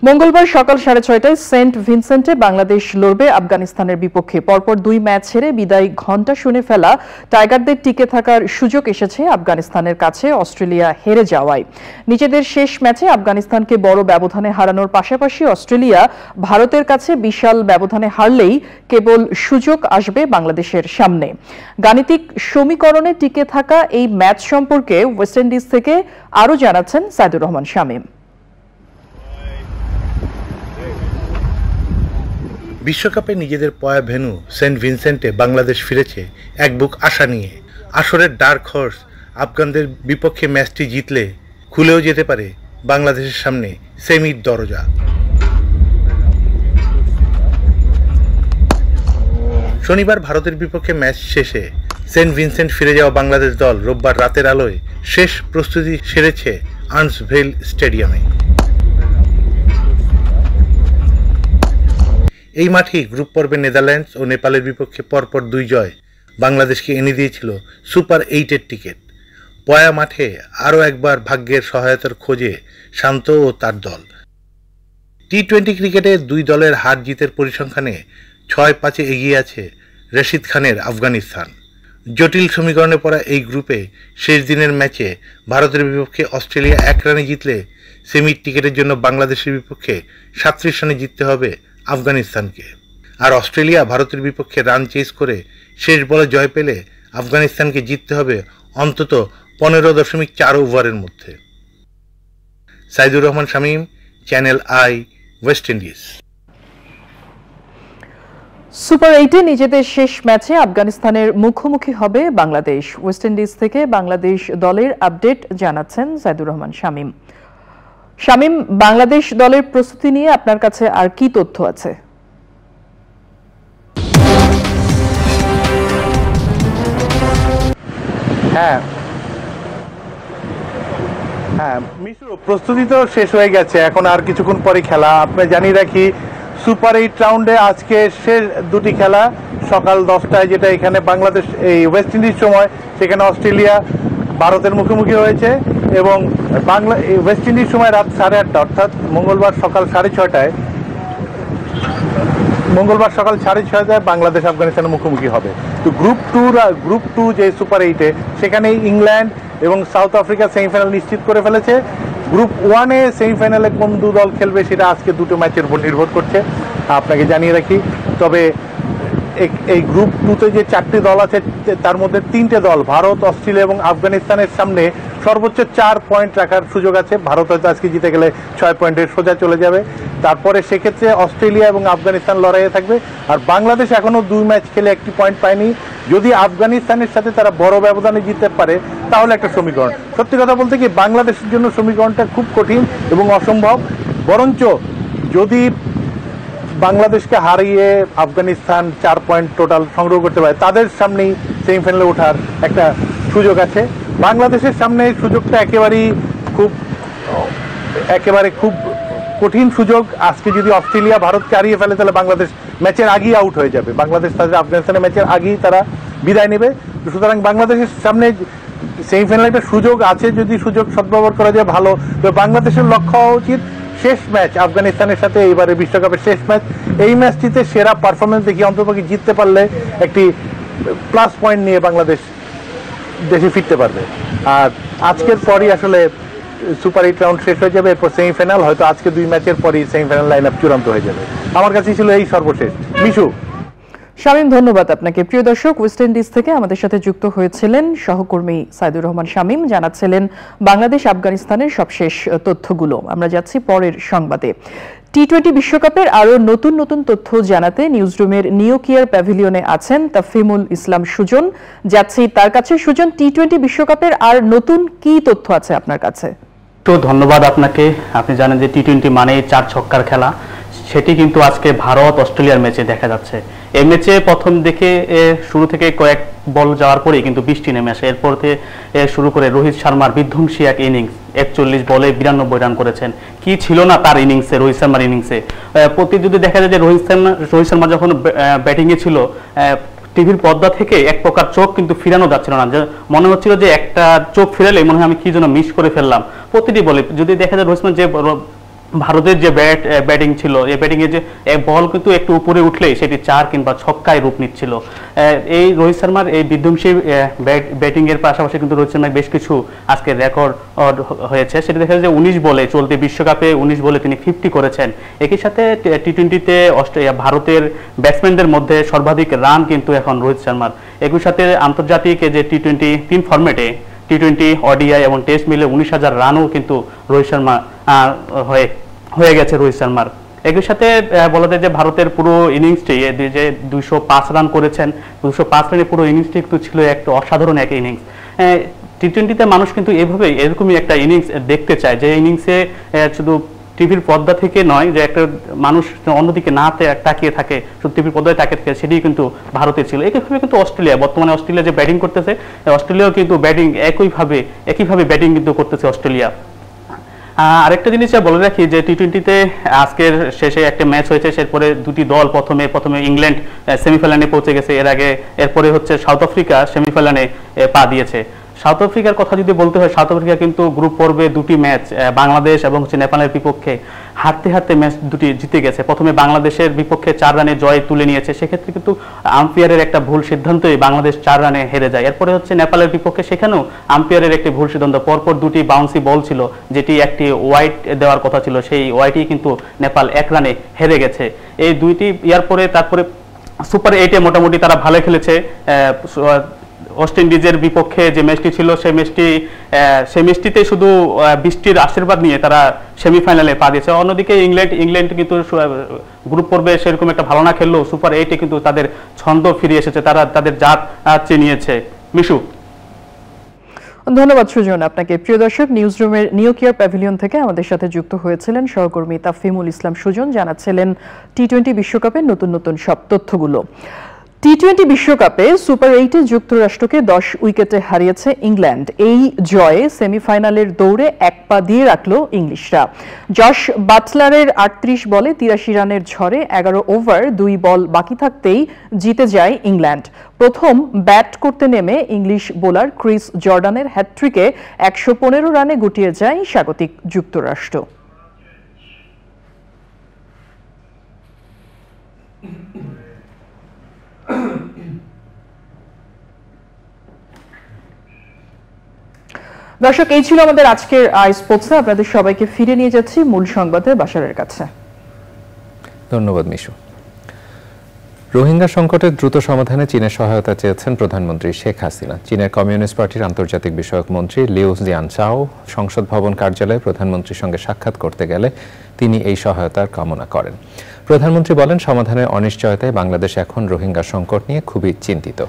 মঙ্গলবার সকাল 6:30টায় সেন্ট ভিনসেন্টে বাংলাদেশ লড়বে আফগানিস্তানের বিপক্ষে। পরপর 2 ম্যাচ হেরে বিদায় ঘণ্টা শুনে ফেলা টাইগারদের টিকে থাকার সুযোগ এসেছে আফগানিস্তানের কাছে অস্ট্রেলিয়া হেরে যাওয়ায়। নিজেদের শেষ ম্যাচে আফগানিস্তানকে বড় ব্যবধানে হারানোর পাশাপাশি অস্ট্রেলিয়া ভারতের কাছে বিশাল ব্যবধানে হারলেই কেবল সুযোগ আসবে বাংলাদেশের সামনে। গাণিতিক সমীকরণে টিকে থাকা এই ম্যাচ সম্পর্কে ওয়েস্ট ইন্ডিজ থেকে আরও জানাচ্ছেন সাইদুর রহমান শামীম। বিশ্বকাপে নিজেদের পয়া ভেন্যু সেন্ট ভিনসেন্টে বাংলাদেশ ফিরেছে এক বুক আশা নিয়ে। আসরের ডার্ক হর্স আফগানদের বিপক্ষে ম্যাচটি জিতলে খুলেও যেতে পারে বাংলাদেশের সামনে সেমির দরজা। শনিবার ভারতের বিপক্ষে ম্যাচ শেষে সেন্ট ভিনসেন্ট ফিরে যাওয়া বাংলাদেশ দল রোববার রাতের আলোয় শেষ প্রস্তুতি সেরেছে আর্নসভেইল স্টেডিয়ামে। এই মাঠেই গ্রুপ পর্বে নেদারল্যান্ডস ও নেপালের বিপক্ষে পরপর 2 জয় বাংলাদেশকে এনে দিয়েছিল সুপার 8-এর টিকিট। পয়া মাঠে আরও একবার ভাগ্যের সহায়তার খোঁজে শান্ত ও তার দল। টি-20 ক্রিকেটে 2 দলের হার জিতের পরিসংখ্যানে 6-5-এ এগিয়ে আছে রশিদ খানের আফগানিস্তান। জটিল সমীকরণে পড়া এই গ্রুপে শেষ দিনের ম্যাচে ভারতের বিপক্ষে অস্ট্রেলিয়া 1 রানে জিতলে সেমির টিকিটের জন্য বাংলাদেশের বিপক্ষে 37 রানে জিততে হবে আফগানিস্তানকে। আর অস্ট্রেলিয়া ভারতের বিপক্ষে রান চেস করে শেষ বলে জয় পেলে আফগানিস্তানকে জিততে হবে অন্তত 15.4 ওভারের মধ্যে। Saidur Rahman Shamim, channel I, West Indies. Super 8-এ নিজেদের শেষ ম্যাচে আফগানিস্তানের মুখোমুখি হবে বাংলাদেশ। ওয়েস্ট ইন্ডিজ থেকে বাংলাদেশ দলের আপডেট জানাচ্ছেন সাইদুর রহমান শামীম। শামীম, বাংলাদেশ দলের প্রস্তুতি নিয়ে আপনার কাছে আর কি তথ্য আছে? হ্যাঁ মিশু, প্রস্তুতি তো শেষ হয়ে গেছে, এখন আর কিছুক্ষণ পরে খেলা। আপনি জানিয়ে রাখি সুপার 8 রাউন্ডে আজকে শেষ 2টি খেলা সকাল 10টায়, যেটা এখানে বাংলাদেশ এই ওয়েস্ট ইন্ডিজ সময়, সেখানে অস্ট্রেলিয়া ভারতের মুখোমুখি হয়েছে এবং ওয়েস্ট ইন্ডিজ সময় রাত 8:30 অর্থাৎ মঙ্গলবার সকাল 6:30টায় বাংলাদেশ আফগানিস্তানের মুখোমুখি হবে। তো গ্রুপ টু যে সুপার 8-এ সেখানে ইংল্যান্ড এবং সাউথ আফ্রিকা সেমিফাইনাল নিশ্চিত করে ফেলেছে। গ্রুপ 1-এ সেমিফাইনালে কোন 2 দল খেলবে সেটা আজকে 2টো ম্যাচের উপর নির্ভর করছে, আপনাকে জানিয়ে রাখি। তবে এই গ্রুপ 2-তে যে 4টি দল আছে তার মধ্যে 3টে দল ভারত, অস্ট্রেলিয়া এবং আফগানিস্তানের সামনে সর্বোচ্চ 4 পয়েন্ট রাখার সুযোগ আছে। ভারত হয়তো আজকে জিতে গেলে 6 পয়েন্টের সোজা চলে যাবে। তারপরে সেক্ষেত্রে অস্ট্রেলিয়া এবং আফগানিস্তান লড়াইয়ে থাকবে। আর বাংলাদেশ এখনও 2 ম্যাচ খেলে 1টি পয়েন্ট পায়নি। যদি আফগানিস্তানের সাথে তারা বড় ব্যবধানে জিততে পারে তাহলে একটা সমীকরণ। সত্যি কথা বলতে কি, বাংলাদেশের জন্য সমীকরণটা খুব কঠিন এবং অসম্ভব। বরঞ্চ যদি বাংলাদেশকে হারিয়ে আফগানিস্তান 4 পয়েন্ট টোটাল সংগ্রহ করতে পারে, তাদের সামনেই সেমিফাইনালে ওঠার একটা সুযোগ আছে। বাংলাদেশের সামনে সুযোগটা একেবারে খুব কঠিন সুযোগ। আজকে যদি অস্ট্রেলিয়া ভারতকে হারিয়ে ফেলে তাহলে বাংলাদেশ ম্যাচের আগেই আউট হয়ে যাবে। বাংলাদেশ তাদের আফগানিস্তানের ম্যাচের আগেই তারা বিদায় নেবে। সুতরাং বাংলাদেশের সামনে সেমিফাইনালে একটা সুযোগ আছে, যদি সুযোগ সদ্ব্যবহার করা যায় ভালো। তো বাংলাদেশের লক্ষ্য হওয়া উচিত শেষ ম্যাচ আফগানিস্তানের সাথে, এইবারে বিশ্বকাপের শেষ ম্যাচ, এই ম্যাচটিতে সেরা পারফরমেন্স দেখিয়ে অন্ততপক্ষে জিততে পারলে একটি প্লাস পয়েন্ট নিয়ে বাংলাদেশ দেশে ফিরতে পারবে। আর আজকের পরই আসলে সুপার 8 রাউন্ড শেষ হয়ে যাবে, এরপর সেমিফাইনাল। হয়তো আজকে 2 ম্যাচের পরই সেমিফাইনাল লাইন আপ চূড়ান্ত হয়ে যাবে। আমার কাছে ছিল এই সর্বশেষ। মিশু। শামীম, ধন্যবাদ আপনাকে। প্রিয় দর্শক, ওয়েস্ট ইন্ডিজ থেকে আমাদের সাথে যুক্ত হয়েছিলেন সহকর্মী সাইদুর রহমান শামীম, জানাচ্ছিলেন বাংলাদেশ আফগানিস্তানের সবশেষ তথ্যগুলো। আমরা যাচ্ছি পরের সংবাদে। টি-20 বিশ্বকাপের আরও নতুন নতুন তথ্য জানাতে নিউজরুমের নিউকিয়ার প্যাভিলিয়নে আছেন তাফহিমুল ইসলাম সুজন। যাচ্ছি তার কাছে। সুজন, টি-20 বিশ্বকাপের আর নতুন কি তথ্য আছে আপনার কাছে? তো ধন্যবাদ আপনাকে। আপনি জানেন যে টি-20 মানে 4 ছক্কার খেলা, সেটি কিন্তু আজকে ভারত অস্ট্রেলিয়ার ম্যাচে দেখা যাচ্ছে। এই ম্যাচে প্রথম দেখে শুরু থেকে কয়েক বল যাওয়ার পরে কিন্তু বৃষ্টি নেমে আসে। এরপর শুরু করে রোহিত শর্মার বিধ্বংসী এক ইনিংস, 41 বলে 92 রান করেছেন। কি ছিল না তার ইনিংসে, রোহিত শর্মার ইনিংসে। যদি দেখা যায় যে রোহিত শর্মা যখন ব্যাটিংয়ে ছিল, টিভির পর্দা থেকে এক প্রকার চোখ কিন্তু ফিরানো যাচ্ছিল না, মনে হচ্ছিল যে একটা চোখ ফিরালে মনে হয় আমি কি যেন মিস করে ফেললাম প্রতিটি বলে। যদি দেখা যায় রোহিত শর্মা যে ভারতের যে ব্যাটিং ছিল, এই ব্যাটিংয়ে যে বল কিন্তু একটু উপরে উঠলেই সেটি 4 কিংবা ছক্কায় রূপ নিচ্ছিল। এই রোহিত শর্মার এই বিধ্বংসী ব্যাটিংয়ের পাশাপাশি কিন্তু রোহিত শর্মার বেশ কিছু আজকে রেকর্ড হয়েছে। সেটা দেখা যায় যে 19 বলে চলতি বিশ্বকাপে 19 বলে তিনি 50 করেছেন। একই সাথে টি-20তে ভারতের ব্যাটসম্যানদের মধ্যে সর্বাধিক রান কিন্তু এখন রোহিত শর্মার। একই সাথে আন্তর্জাতিক যে টি-20 3 ফরম্যাটে টি-20, ODI এবং টেস্ট মিলে 19,000 রানও কিন্তু রোহিত শর্মা হয়ে গেছে রোহিত শর্মার। একই সাথে বলা যায় যে ভারতের পুরো ইনিংসটি যে 205 রান করেছেন, 205 রানের পুরো ইনিংসটি কিন্তু ছিল একটা অসাধারণ এক ইনিংস। টি-20তে মানুষ কিন্তু এরকমই একটা ইনিংস দেখতে চায়, যে ইনিংসে শুধু টিভির পর্দা থেকে নয়, যে একটা মানুষ অন্যদিকে না তাকিয়ে থাকে, শুধু টিভির পর্দায় তাকিয়ে থাকে, সেটাই কিন্তু ভারতের ছিল। একইভাবে কিন্তু বর্তমানে অস্ট্রেলিয়া যে ব্যাটিং করতেছে, অস্ট্রেলিয়াও কিন্তু ব্যাটিং একইভাবে ব্যাটিং কিন্তু করতেছে অস্ট্রেলিয়া। আরেকটা জিনিস বলে রাখি যে টি-20তে আজকের শেষে একটা ম্যাচ হয়েছে, এরপরে দুটি দল প্রথমে ইংল্যান্ড সেমিফাইনালে পৌঁছে গেছে, এরপরে হচ্ছে সাউথ আফ্রিকা সেমিফাইনালে পা দিয়েছে। সাউথ আফ্রিকার কথা যদি বলতে হয়, সাউথ আফ্রিকা কিন্তু গ্রুপ পর্বে দুটি ম্যাচ বাংলাদেশ এবং নেপালের বিপক্ষে হারতে ম্যাচ দুটি জিতে গেছে। প্রথমে বাংলাদেশের বিপক্ষে 4 রানে জয় তুলে নিয়েছে, সেক্ষেত্রে কিন্তু আম্পায়ারের একটা ভুল সিদ্ধান্তই বাংলাদেশ 4 রানে হেরে যায়। এরপরে হচ্ছে নেপালের বিপক্ষে, সেখানেও আম্পায়ারের একটি ভুল সিদ্ধান্ত, পরপর দুটি বাউন্সি বল ছিল, যেটি একটি ওয়াইড দেওয়ার কথা ছিল, সেই ওয়াইডই কিন্তু নেপাল 1 রানে হেরে গেছে। এই দুইটি তারপরে সুপার 8-এ মোটামুটি তারা ভালো খেলেছে। ওয়েস্ট ইন্ডিজের বিপক্ষে যে ম্যাচটি ছিল, সেই ম্যাচটিতে শুধু বৃষ্টির আশীর্বাদ নিয়ে তারা সেমিফাইনালে পা দিয়েছে। অন্যদিকে ইংল্যান্ড কিন্তু গ্রুপ পর্বে সেরকম একটা ভালো না খেললেও সুপার 8-এ কিন্তু তাদের ছন্দ ফিরে এসেছে, তারা তাদের জাত চিনিয়েছে। মিশু, ধন্যবাদ সুজন আপনাকে। প্রিয় দর্শক, নিউজ রুমের নিউ কেয়ার প্যাভিলিয়ন থেকে আমাদের সাথে যুক্ত হয়েছিলেন সহকর্মী তাফহিমুল ইসলাম সুজন, জানাচ্ছিলেন টি-20 বিশ্বকাপের নতুন সব তথ্যগুলো। টি-20 বিশ্বকাপে সুপার 8-এ যুক্তরাষ্ট্রকে 10 উইকেটে হারিয়েছে ইংল্যান্ড। এই জয়ে সেমিফাইনালের দৌড়ে 1 পা দিয়ে রাখল ইংলিশরা। জশ বাটলারের 38 বলে 83 রানের ঝড়ে 11 ওভার 2 বল বাকি থাকতেই জিতে যায় ইংল্যান্ড। প্রথম ব্যাট করতে নেমে ইংলিশ বোলার ক্রিস জর্ডানের হ্যাটট্রিকে 115 রানে গুটিয়ে যায় স্বাগতিক যুক্তরাষ্ট্র। দর্শক, এই ছিল আমাদের আজকের স্পোর্টসে। আপনাদের সবাইকে ফিরে নিয়ে যাচ্ছি মূল সংবাদে বাশারের কাছে। ধন্যবাদ মিশু। রোহিঙ্গা সংকটের দ্রুত সমাধানে চীনের সহায়তা চেয়েছেন প্রধানমন্ত্রী শেখ হাসিনা। চীনের কমিউনিস্ট পার্টির আন্তর্জাতিক বিষয়ক মন্ত্রী লিউ জিয়ানচাও সংসদ ভবন কার্যালয়ে প্রধানমন্ত্রীর সঙ্গে সাক্ষাৎ করতে গেলে তিনি এই সহায়তার কামনা করেন। প্রধানমন্ত্রী বলেন, সমাধানের অনিশ্চয়তায় বাংলাদেশ এখন রোহিঙ্গা সংকট নিয়ে খুবই চিন্তিত।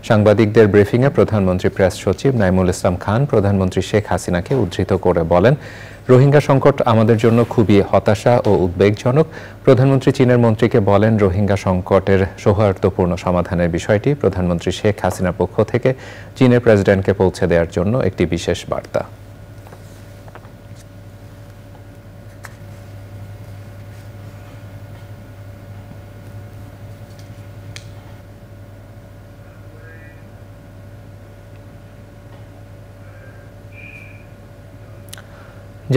সাংবাদিকদের ব্রিফিংয়ে প্রধানমন্ত্রী প্রেস সচিব নাইমুল ইসলাম খান প্রধানমন্ত্রী শেখ হাসিনাকে উদ্ধৃত করে বলেন, রোহিঙ্গা সংকট আমাদের জন্য খুবই হতাশা ও উদ্বেগজনক। প্রধানমন্ত্রী চীনের মন্ত্রীকে বলেন, রোহিঙ্গা সংকটের সৌহার্দ্যপূর্ণ সমাধানের বিষয়টি প্রধানমন্ত্রী শেখ হাসিনার পক্ষ থেকে চীনের প্রেসিডেন্টকে পৌঁছে দেওয়ার জন্য একটি বিশেষ বার্তা।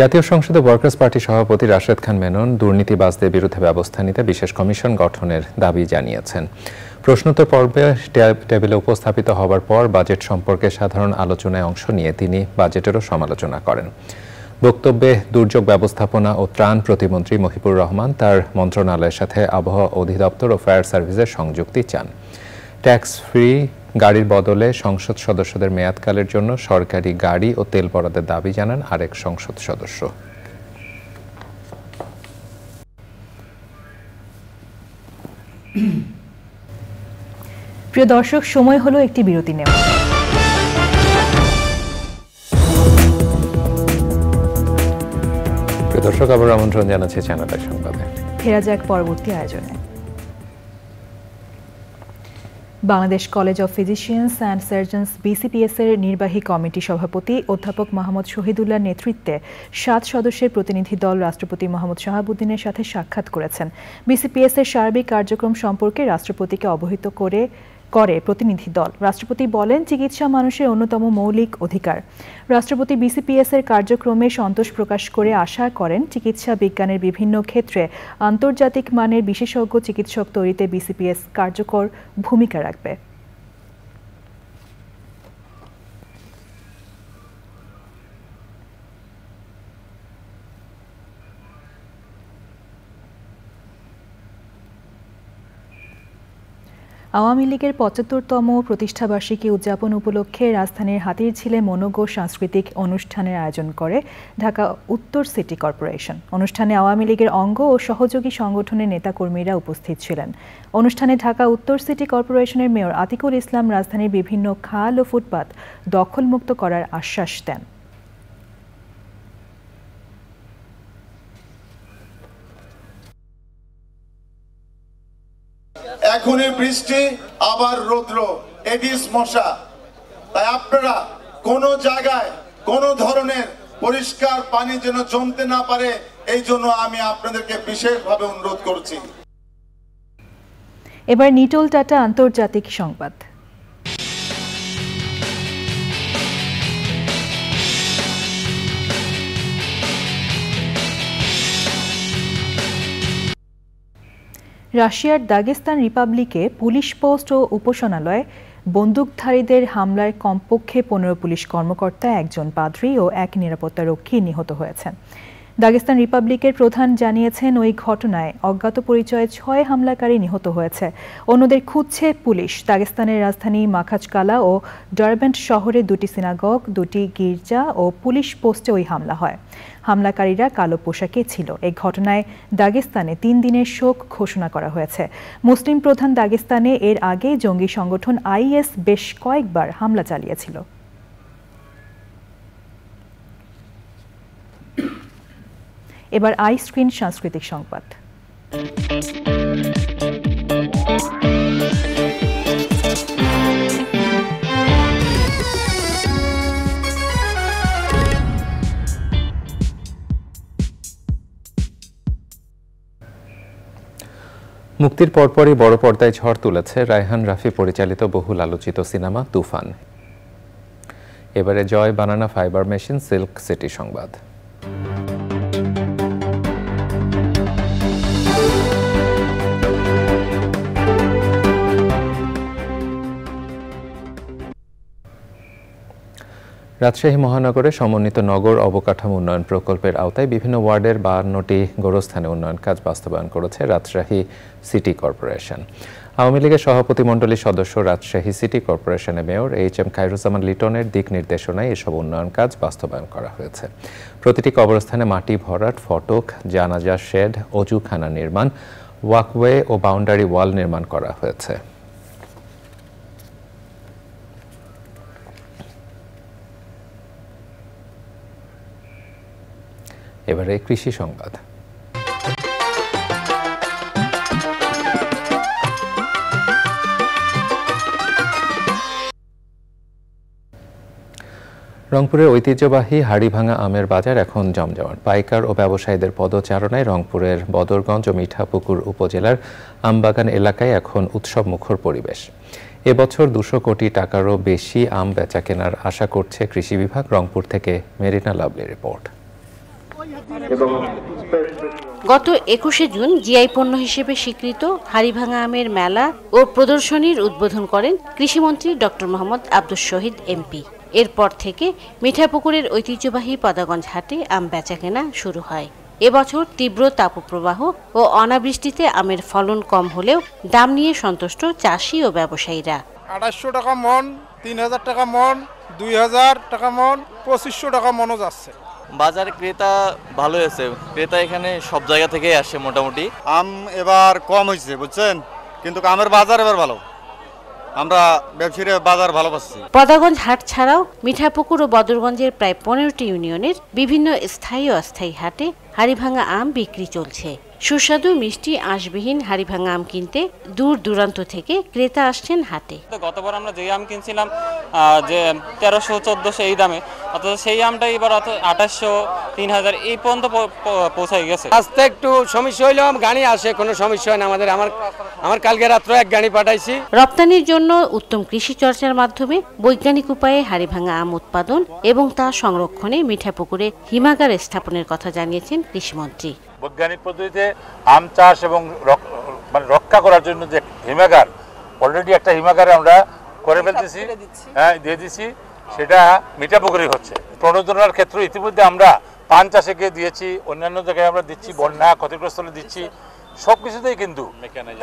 জাতীয় সংসদে ওয়ার্কার্স পার্টি সভাপতি রাশেদ খান মেনন দুর্নীতিবাজদের বিরুদ্ধে ব্যবস্থা নিতে বিশেষ কমিশন গঠনের দাবি জানিয়েছেন। প্রশ্নোত্তর পর্বে টেবিলে উপস্থাপিত হবার পর বাজেট সম্পর্কে সাধারণ আলোচনায় অংশ নিয়ে তিনি বাজেটেরও সমালোচনা করেন। বক্তব্যে দুর্যোগ ব্যবস্থাপনা ও ত্রাণ প্রতিমন্ত্রী মহিবুর রহমান তার মন্ত্রণালয়ের সাথে আবহাওয়া অধিদপ্তর ও ফায়ার সার্ভিসের সংযুক্তি চান। ট্যাক্স ফ্রি গাড়ির বদলে সংসদ সদস্যদের মেয়াদকালের জন্য সরকারি গাড়ি ও তেল বরাদ্দের দাবি জানান আরেক সংসদ সদস্য। প্রিয় দর্শক, সময় হলো একটি বিরতি নেওয়া। প্রিয় দর্শক, আবার আমন্ত্রণ জানাচ্ছি চ্যানেল সংবাদে। ফেরা যাক পরবর্তী আয়োজনে। Bangladesh college of physicians and surgeons BCPS এর নির্বাহী কমিটি সভাপতি অধ্যাপক মোহাম্মদ শহীদুল্লাহর নেতৃত্বে 7 সদস্যের প্রতিনিধি দল রাষ্ট্রপতি মোহাম্মদ শাহাবুদ্দিনের সাথে সাক্ষাৎ করেছেন। BCPS এর সার্বিক কার্যক্রম সম্পর্কে রাষ্ট্রপতিকে অবহিত করে করে প্রতিনিধি দল। রাষ্ট্রপতি বলেন, চিকিৎসা মানুষের অন্যতম মৌলিক অধিকার। রাষ্ট্রপতি বিসিপিএস এর কার্যক্রমে সন্তোষ প্রকাশ করে আশা করেন, চিকিৎসা বিজ্ঞানের বিভিন্ন ক্ষেত্রে আন্তর্জাতিক মানের বিশেষজ্ঞ চিকিৎসক তৈরিতে বিসিপিএস কার্যকর ভূমিকা রাখবে। আওয়ামী লীগের ৭৫তম প্রতিষ্ঠাবার্ষিকী উদযাপন উপলক্ষে রাজধানীর হাতিরঝিলে মনোজ্ঞ সাংস্কৃতিক অনুষ্ঠানের আয়োজন করে ঢাকা উত্তর সিটি কর্পোরেশন। অনুষ্ঠানে আওয়ামী লীগের অঙ্গ ও সহযোগী সংগঠনের নেতাকর্মীরা উপস্থিত ছিলেন। অনুষ্ঠানে ঢাকা উত্তর সিটি কর্পোরেশনের মেয়র আতিকুল ইসলাম রাজধানীর বিভিন্ন খাল ও ফুটপাত দখলমুক্ত করার আশ্বাস দেন। এখনই বৃষ্টি, আবার রৌদ্র, এডিস মশা, তাই আপনারা কোনো জায়গায় কোনো ধরনের পরিষ্কার পানি যেন জমতে না পারে, এই জন্য আমি আপনাদেরকে বিশেষভাবে অনুরোধ করছি। এবার নিটোল টাটা আন্তর্জাতিক সংবাদ। রাশিয়ার দাগেস্তান রিপাবলিকে পুলিশ পোস্ট ও উপাসনালয়ে বন্দুকধারীদের হামলায় কমপক্ষে ১৫ পুলিশ কর্মকর্তা, একজন পাদ্রী ও এক নিরাপত্তারক্ষী নিহত হয়েছেন। দাগেস্তান রিপাবলিকের প্রধান জানিয়েছেন, ওই ঘটনায় অজ্ঞাত পরিচয়ে ৬ হামলাকারী নিহত হয়েছে। অন্যদের খুঁজছে পুলিশ। দাগেস্তানের রাজধানী মাখাচকালা ও ডারবেন্ট শহরে ২টি সিনাগগ, ২টি গির্জা ও পুলিশ পোস্টে ওই হামলা হয়। হামলাকারীরা কালো পোশাকে ছিল। এই ঘটনায় দাগেস্তানে ৩ দিনের শোক ঘোষণা করা হয়েছে। মুসলিম প্রধান দাগেস্তানে এর আগে জঙ্গি সংগঠন আইএস বেশ কয়েকবার হামলা চালিয়েছিল। এবার আই স্ক্রিন সাংস্কৃতিক সংবাদ। মুক্তির পরপরই বড় পর্দায় ঝড় তুলেছে রায়হান রাফি পরিচালিত বহুল আলোচিত সিনেমা তুফান। এবারে জয় বানানা ফাইবার মেশিন সিল্ক সিটি সংবাদ। রাজশাহী মহানগরে সমন্বিত নগর অবকাঠামো উন্নয়ন প্রকল্পের আওতায় বিভিন্ন ওয়ার্ডের ৫২টি গোরস্থানে উন্নয়ন কাজ বাস্তবায়ন করেছে রাজশাহী সিটি কর্পোরেশন। আওয়ামী লীগের সভাপতিমণ্ডলীর সদস্য রাজশাহী সিটি কর্পোরেশনের মেয়র এইচ.এম. খায়রুজ্জামান লিটনের দিক নির্দেশনায় এসব উন্নয়ন কাজ বাস্তবায়ন করা হয়েছে। প্রতিটি কবরস্থানে মাটি ভরাট, ফটক, জানাজা শেড, অজুখানা নির্মাণ, ওয়াকওয়ে ও বাউন্ডারি ওয়াল নির্মাণ করা হয়েছে। এবারে কৃষি সংবাদ। রংপুরের ঐতিহ্যবাহী হাড়িভাঙা আমের বাজার এখন জমজমাট। পাইকার ও ব্যবসায়ীদের পদচারণায় রংপুরের বদরগঞ্জ ও মিঠাপুকুর উপজেলার আমবাগান এলাকায় এখন উৎসব মুখর পরিবেশ। এবছর ২০০ কোটি টাকারও বেশি আম বেচা কেনার আশা করছে কৃষি বিভাগ। রংপুর থেকে মেরিনা লাভলি রিপোর্ট। গত ২১শে জুন জিআই পণ্য হিসেবে স্বীকৃত হাড়িভাঙা আমের মেলা ও প্রদর্শনীর উদ্বোধন করেন কৃষিমন্ত্রী ডক্টর মোহাম্মদ আব্দুস শহীদ এমপি। এরপর থেকে মিঠাপুকুরের ঐতিহ্যবাহী পদাগঞ্জ হাটে আম বেচাকেনা শুরু হয়। এবছর তীব্র তাপপ্রবাহ ও অনাবৃষ্টিতে আমের ফলন কম হলেও দাম নিয়ে সন্তুষ্ট চাষি ও ব্যবসায়ীরা। ২৮০০ টাকা মন, ৩০০০ টাকা মন, ২০০০ টাকা মন, ২৫০০ টাকা মনও যাচ্ছে। বাজারে ক্রেতা ভালো আছে, ক্রেতা এখানে সব জায়গা থেকেই আসে মোটামুটি। আম এবার কম হয়েছে বুঝছেন, কিন্তু আমের বাজার এবার ভালো, আমরা ব্যবসায়ীরা বাজার ভালো পাচ্ছি। পদাগঞ্জ হাট ছাড়াও মিঠাপুকুর ও বদরগঞ্জের প্রায় ১৫টি ইউনিয়নের বিভিন্ন স্থায়ী ও অস্থায়ী হাটে হাড়িভাঙা আম বিক্রি চলছে। সুস্বাদু মিষ্টি আঁশবিহীন হাড়িভাঙা আম কিনতে দূর দূরান্ত থেকে ক্রেতা আসছেন হাটে। গতবার আমরা যে আম কিনছিলাম যে 1300-1400 এই দামে, অথচ সেই আমটা এবার 2800-3000 এই পর্যন্ত পৌঁছাই গেছে। আজকে একটু সমস্যা হইলেও গাড়ি আসে, কোনো সমস্যা হয় না আমাদের। আমার কালকে রাত্রে এক গাড়ি পাঠাইছি। রপ্তানির জন্য উত্তম কৃষি চর্চার মাধ্যমে বৈজ্ঞানিক উপায়ে হাড়িভাঙা আম উৎপাদন এবং তা সংরক্ষণে মিঠাপুকুরে হিমাগার স্থাপনের কথা জানিয়েছেন কৃষিমন্ত্রী। বৈজ্ঞানিক পদ্ধতিতে আম চাষ এবং রক্ষা করার জন্য যে হিমাগার, অলরেডি একটা হিমাগারে আমরা করে ফেলতেছি, দিয়ে দিছি, সেটা মিঠাপুকুরে হচ্ছে। প্রণোদনার ক্ষেত্রে ইতিমধ্যে আমরা পান চাষে দিয়েছি, অন্যান্য জায়গায় আমরা দিচ্ছি, বন্যা ক্ষতিগ্রস্ত দিচ্ছি, সবকিছুতেই কিন্তু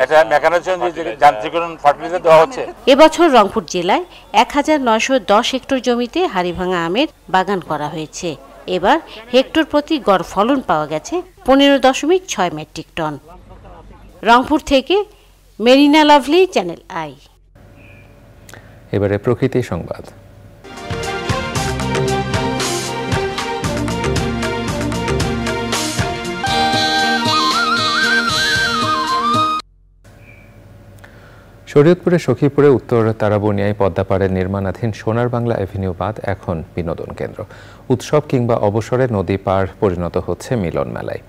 এটা মেকানাইজেশন, যান্ত্রিকরণ, ফার্টিলাইজার দেওয়া হচ্ছে। এবছর রংপুর জেলায় 1910 হেক্টর জমিতে হাড়িভাঙা আমের বাগান করা হয়েছে। এবার হেক্টর প্রতি গড় ফলন পাওয়া গেছে 15.6 মেট্রিক টন। রংপুর থেকে মেরিনা লাভলি, চ্যানেল আই। এবারে প্রকৃতি সংবাদ। শরীয়তপুরে সখীপুরে উত্তর তারাবনিয়ায় পদ্মাপাড়ের নির্মাণাধীন সোনার বাংলা অ্যাভিনিউ বাঁধ এখন বিনোদন কেন্দ্র। উৎসব কিংবা অবসরে নদী পার পরিণত হচ্ছে মিলন মেলায়।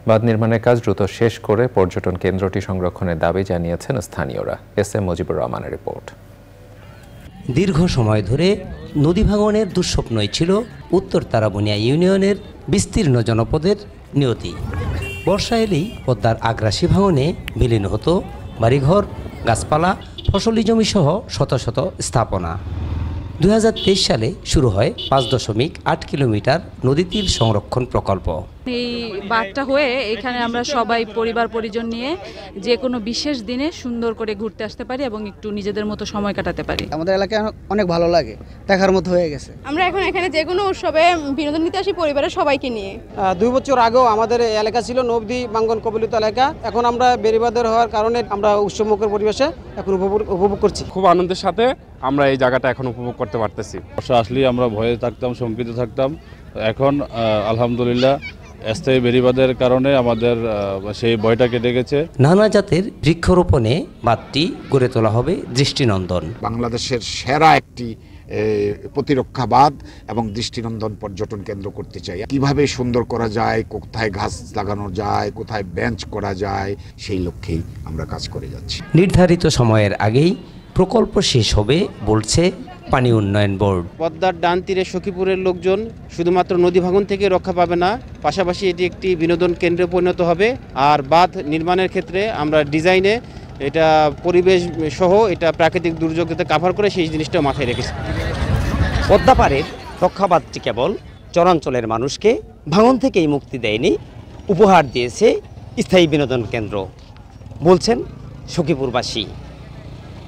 বাঁধ নির্মাণের কাজ দ্রুত শেষ করে পর্যটন কেন্দ্রটি সংরক্ষণের দাবি জানিয়েছেন স্থানীয়রা। এস.এম. মুজিবুর রহমানের রিপোর্ট। দীর্ঘ সময় ধরে নদী ভাঙনের দুঃস্বপ্নই ছিল উত্তর তারাবনিয়া ইউনিয়নের বিস্তীর্ণ জনপদের নিয়তি। বর্ষা এলেই পদ্মার আগ্রাসী ভাঙনে বিলীন হতো বাড়িঘর, গাছপালা, ফসলি জমি সহ শত শত স্থাপনা। 2023 সালে শুরু হয় 5.8 কিলোমিটার নদীতীর সংরক্ষণ প্রকল্প। এই বাঁধটা হয়ে এখানে আমরা সবাই পরিবার পরিজন নিয়ে যে কোনো বিশেষ দিনে সুন্দর করে ঘুরতে আসতে পারি এবং একটু নিজেদের মতো সময় কাটাতে পারি। আমাদের এলাকায় অনেক ভালো লাগে, দেখার মতো হয়ে গেছে। আমরা এখন এখানে যে কোনো উৎসবে বিনোদন নিতে আসি পরিবারের সবাইকে নিয়ে। 2 বছর আগেও আমাদের এলাকা ছিল নদী ভাঙ্গন কবলিত এলাকা। এখন আমরা বেড়িবাঁধের হওয়ার কারণে আমরা উৎসবমুখর পরিবেশে এখন উপভোগ করছি। খুব আনন্দের সাথে আমরা এই জায়গাটা এখন উপভোগ করতে পারতেছি। বর্ষা আসলেই আমরা ভয়ে থাকতাম, শঙ্কিত থাকতাম। এখন আলহামদুলিল্লাহ স্থায়ী বেড়িবাঁধের কারণে আমাদের সেই ভয়টা কেটে গেছে। নানা জাতের বৃক্ষরোপণে বাঁধটি গড়ে তোলা হবে দৃষ্টিনন্দন। বাংলাদেশের সেরা একটি প্রতিরক্ষা বাঁধ এবং দৃষ্টিনন্দন পর্যটন কেন্দ্র করতে চাই। কিভাবে সুন্দর করা যায়, কোথায় গাছ লাগানো যায়, কোথায় বেঞ্চ করা যায়, সেই লক্ষ্যেই আমরা কাজ করে যাচ্ছি। নির্ধারিত সময়ের আগেই প্রকল্প শেষ হবে বলছে পানি উন্নয়ন বোর্ড। পদ্মার ডান তীরে সখীপুরের লোকজন শুধুমাত্র নদী ভাঙন থেকে রক্ষা পাবে না, পাশাপাশি এটি একটি বিনোদন কেন্দ্রে পরিণত হবে। আর বাঁধ নির্মাণের ক্ষেত্রে আমরা ডিজাইনে এটা পরিবেশ সহ এটা প্রাকৃতিক দুর্যোগকে কাভার করে সেই জিনিসটা মাথায় রেখেছি। পদ্মাপাড়ের রক্ষাবাদটি কেবল চরাঞ্চলের মানুষকে ভাঙন থেকেই মুক্তি দেয়নি, উপহার দিয়েছে স্থায়ী বিনোদন কেন্দ্র বলছেন সখীপুরবাসী।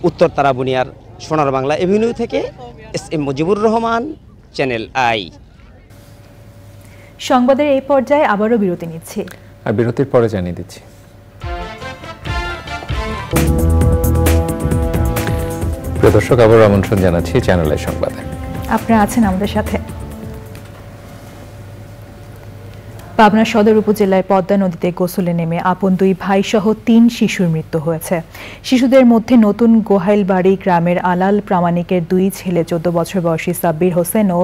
উত্তর তারাবনিয়ার সোনার বাংলা এভিনিউ থেকে SM. Mujibur Rahman, channel I. সংবাদের এই পর্যায়ে আবারও বিরতি নিচ্ছি, আর বিরতির পরে জানিয়ে দিচ্ছি প্রিয় দর্শক, আবার আমন্ত্রণ জানাচ্ছি চ্যানেল আই সংবাদে। আপনারা আছেন আমাদের সাথে। পাবনা সদর উপজেলায় পদ্মা নদীতে গোসলে নেমে আপন 2 ভাই সহ 3 শিশুর মৃত্যু হয়েছে। শিশুদের মধ্যে নতুন গোহাইলবাড়ি গ্রামের আলাল প্রামাণিকের 2 ছেলে 14 বছর বয়সী সাব্বির হোসেন ও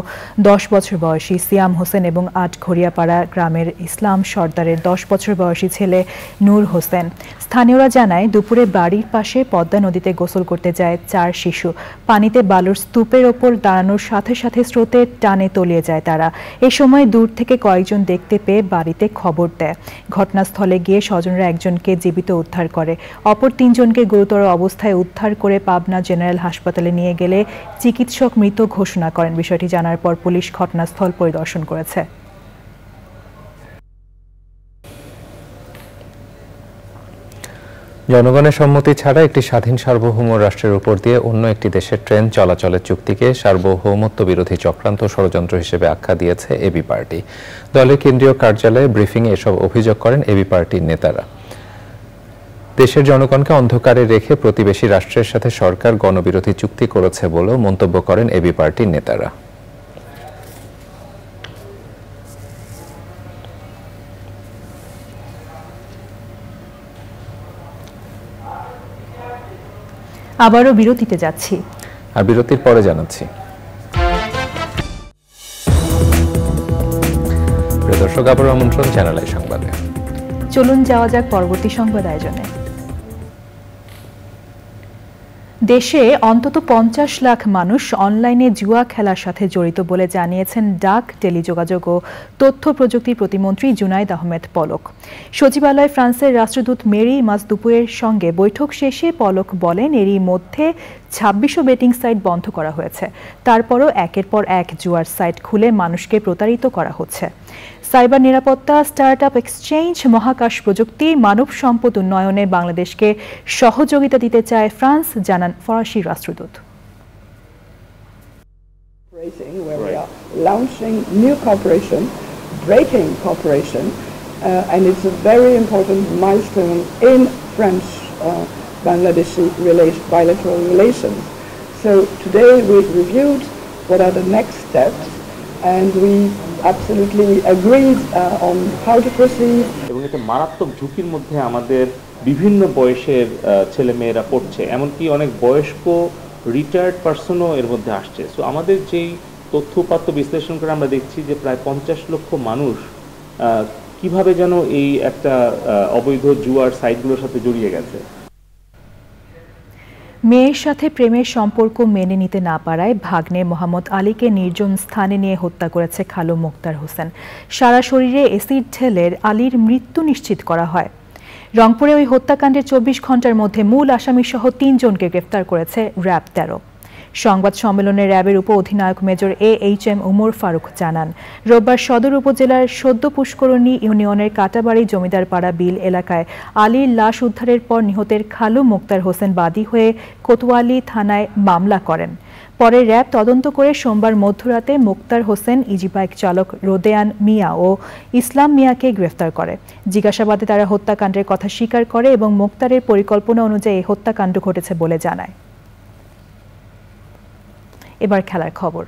10 বছর বয়সী সিয়াম হোসেন এবং আটঘরিয়াপাড়া গ্রামের ইসলাম সর্দারের 10 বছর বয়সী ছেলে নূর হোসেন। স্থানীয়রা জানায় দুপুরে বাড়ির পাশে পদ্মা নদীতে গোসল করতে যায় 4 শিশু। পানিতে বালুর স্তূপের ওপর দাঁড়ানোর সাথে সাথে স্রোতের টানে তলিয়ে যায় তারা। এ সময় দূর থেকে কয়েকজন দেখতে পেয়ে বাড়িতে খবর দেয়। ঘটনাস্থলে গিয়ে স্বজনরা একজনকে জীবিত উদ্ধার করে, অপর 3 জনকে গুরুতর অবস্থায় উদ্ধার করে পাবনা জেনারেল হাসপাতালে নিয়ে গেলে চিকিৎসক মৃত ঘোষণা করেন। বিষয়টি জানার পর পুলিশ ঘটনাস্থল পরিদর্শন করেছে। জনগণের সম্মতি ছাড়া একটি স্বাধীন সার্বভৌম রাষ্ট্রের উপর দিয়ে অন্য একটি দেশের ট্রেন চলাচলের চুক্তিকে সার্বভৌমত্ব বিরোধী চক্রান্ত ষড়যন্ত্র হিসেবে আখ্যা দিয়েছে এবি পার্টি। দলের কেন্দ্রীয় কার্যালয়ে ব্রিফিংয়ে এসব অভিযোগ করেন এবি পার্টির নেতারা। দেশের জনগণকে অন্ধকারে রেখে প্রতিবেশী রাষ্ট্রের সাথে সরকার গণবিরোধী চুক্তি করেছে বলেও মন্তব্য করেন এবি পার্টির নেতারা। আবারও বিরতিতে যাচ্ছি, আর বিরতির পরে জানাচ্ছি। প্রিয় দর্শক, আবারও আমন্ত্রণ চ্যানেল আই সংবাদে। চলুন যাওয়া যাক পরবর্তী সংবাদ আয়োজনে। দেশে অন্তত 50 লাখ মানুষ অনলাইনে জুয়া খেলার সাথে জড়িত বলে জানিয়েছেন ডাক, টেলিযোগাযোগ ও তথ্য প্রযুক্তি প্রতিমন্ত্রী জুনাইদ আহমেদ পলক। সচিবালয়ে ফ্রান্সের রাষ্ট্রদূত মেরি মাজদুপুয়ের সঙ্গে বৈঠক শেষে পলক বলেন, এরই মধ্যে 2600 বেটিং সাইট বন্ধ করা হয়েছে। তারপরও একের পর এক জুয়ার সাইট খুলে মানুষকে প্রতারিত করা হচ্ছে। সাইবার নিরাপত্তা, স্টার্টআপ এক্সচেঞ্জ, মহাকাশ প্রযুক্তি, মানব সম্পদ উন্নয়নে বাংলাদেশকে সহযোগিতা দিতে চায় ফ্রান্স, জানান ফরাসি রাষ্ট্রদূত। Where we are launching new cooperation, breaking cooperation, and it's a very important milestone in French-Bangladeshi bilateral relations. So today we reviewed what are the next steps, and we absolutely agreed on how to proceed. এবং এটা মারাত্মক ঝুঁকির মধ্যে আমাদের বিভিন্ন বয়সের ছেলেমেয়েরা পড়ছে, এমনকি অনেক বয়স্ক রিটায়ার্ড পার্সনও এর মধ্যে আসছে। সো আমাদের যেই তথ্য উপাত্ত বিশ্লেষণ করে আমরা দেখছি যে প্রায় 50 লক্ষ মানুষ কিভাবে যেন এই একটা অবৈধ জুয়ার সাইটগুলোর সাথে জড়িয়ে গেছে। মেয়ের সাথে প্রেমের সম্পর্ক মেনে নিতে না পারায় ভাগ্নে মোহাম্মদ আলীকে নির্জন স্থানে নিয়ে হত্যা করেছে খালু মোক্তার হোসেন। সারা শরীরে অ্যাসিড ঢেলে আলীর মৃত্যু নিশ্চিত করা হয়। রংপুরে ওই হত্যাকাণ্ডের 24 ঘন্টার মধ্যে মূল আসামি সহ 3 জনকে গ্রেফতার করেছে র্যাব 13। সংবাদ সম্মেলনে র্যাবের উপ অধিনায়ক মেজর AHM উমর ফারুক জানান, রোববার সদর উপজেলার সদ্য পুষ্করণী ইউনিয়নের কাটাবাড়ি জমিদারপাড়া বিল এলাকায় আলীর লাশ উদ্ধারের পর নিহতের খালু মোক্তার হোসেন বাদী হয়ে কোতোয়ালি থানায় মামলা করেন। পরে র্যাব তদন্ত করে সোমবার মধ্যরাতে মোক্তার হোসেন, ইজিবাইক চালক রোদেয়ান মিয়া ও ইসলাম মিয়াকে গ্রেফতার করে। জিজ্ঞাসাবাদে তারা হত্যাকাণ্ডের কথা স্বীকার করে এবং মোক্তারের পরিকল্পনা অনুযায়ী এই হত্যাকাণ্ড ঘটেছে বলে জানায়। এবার খেলার খবর।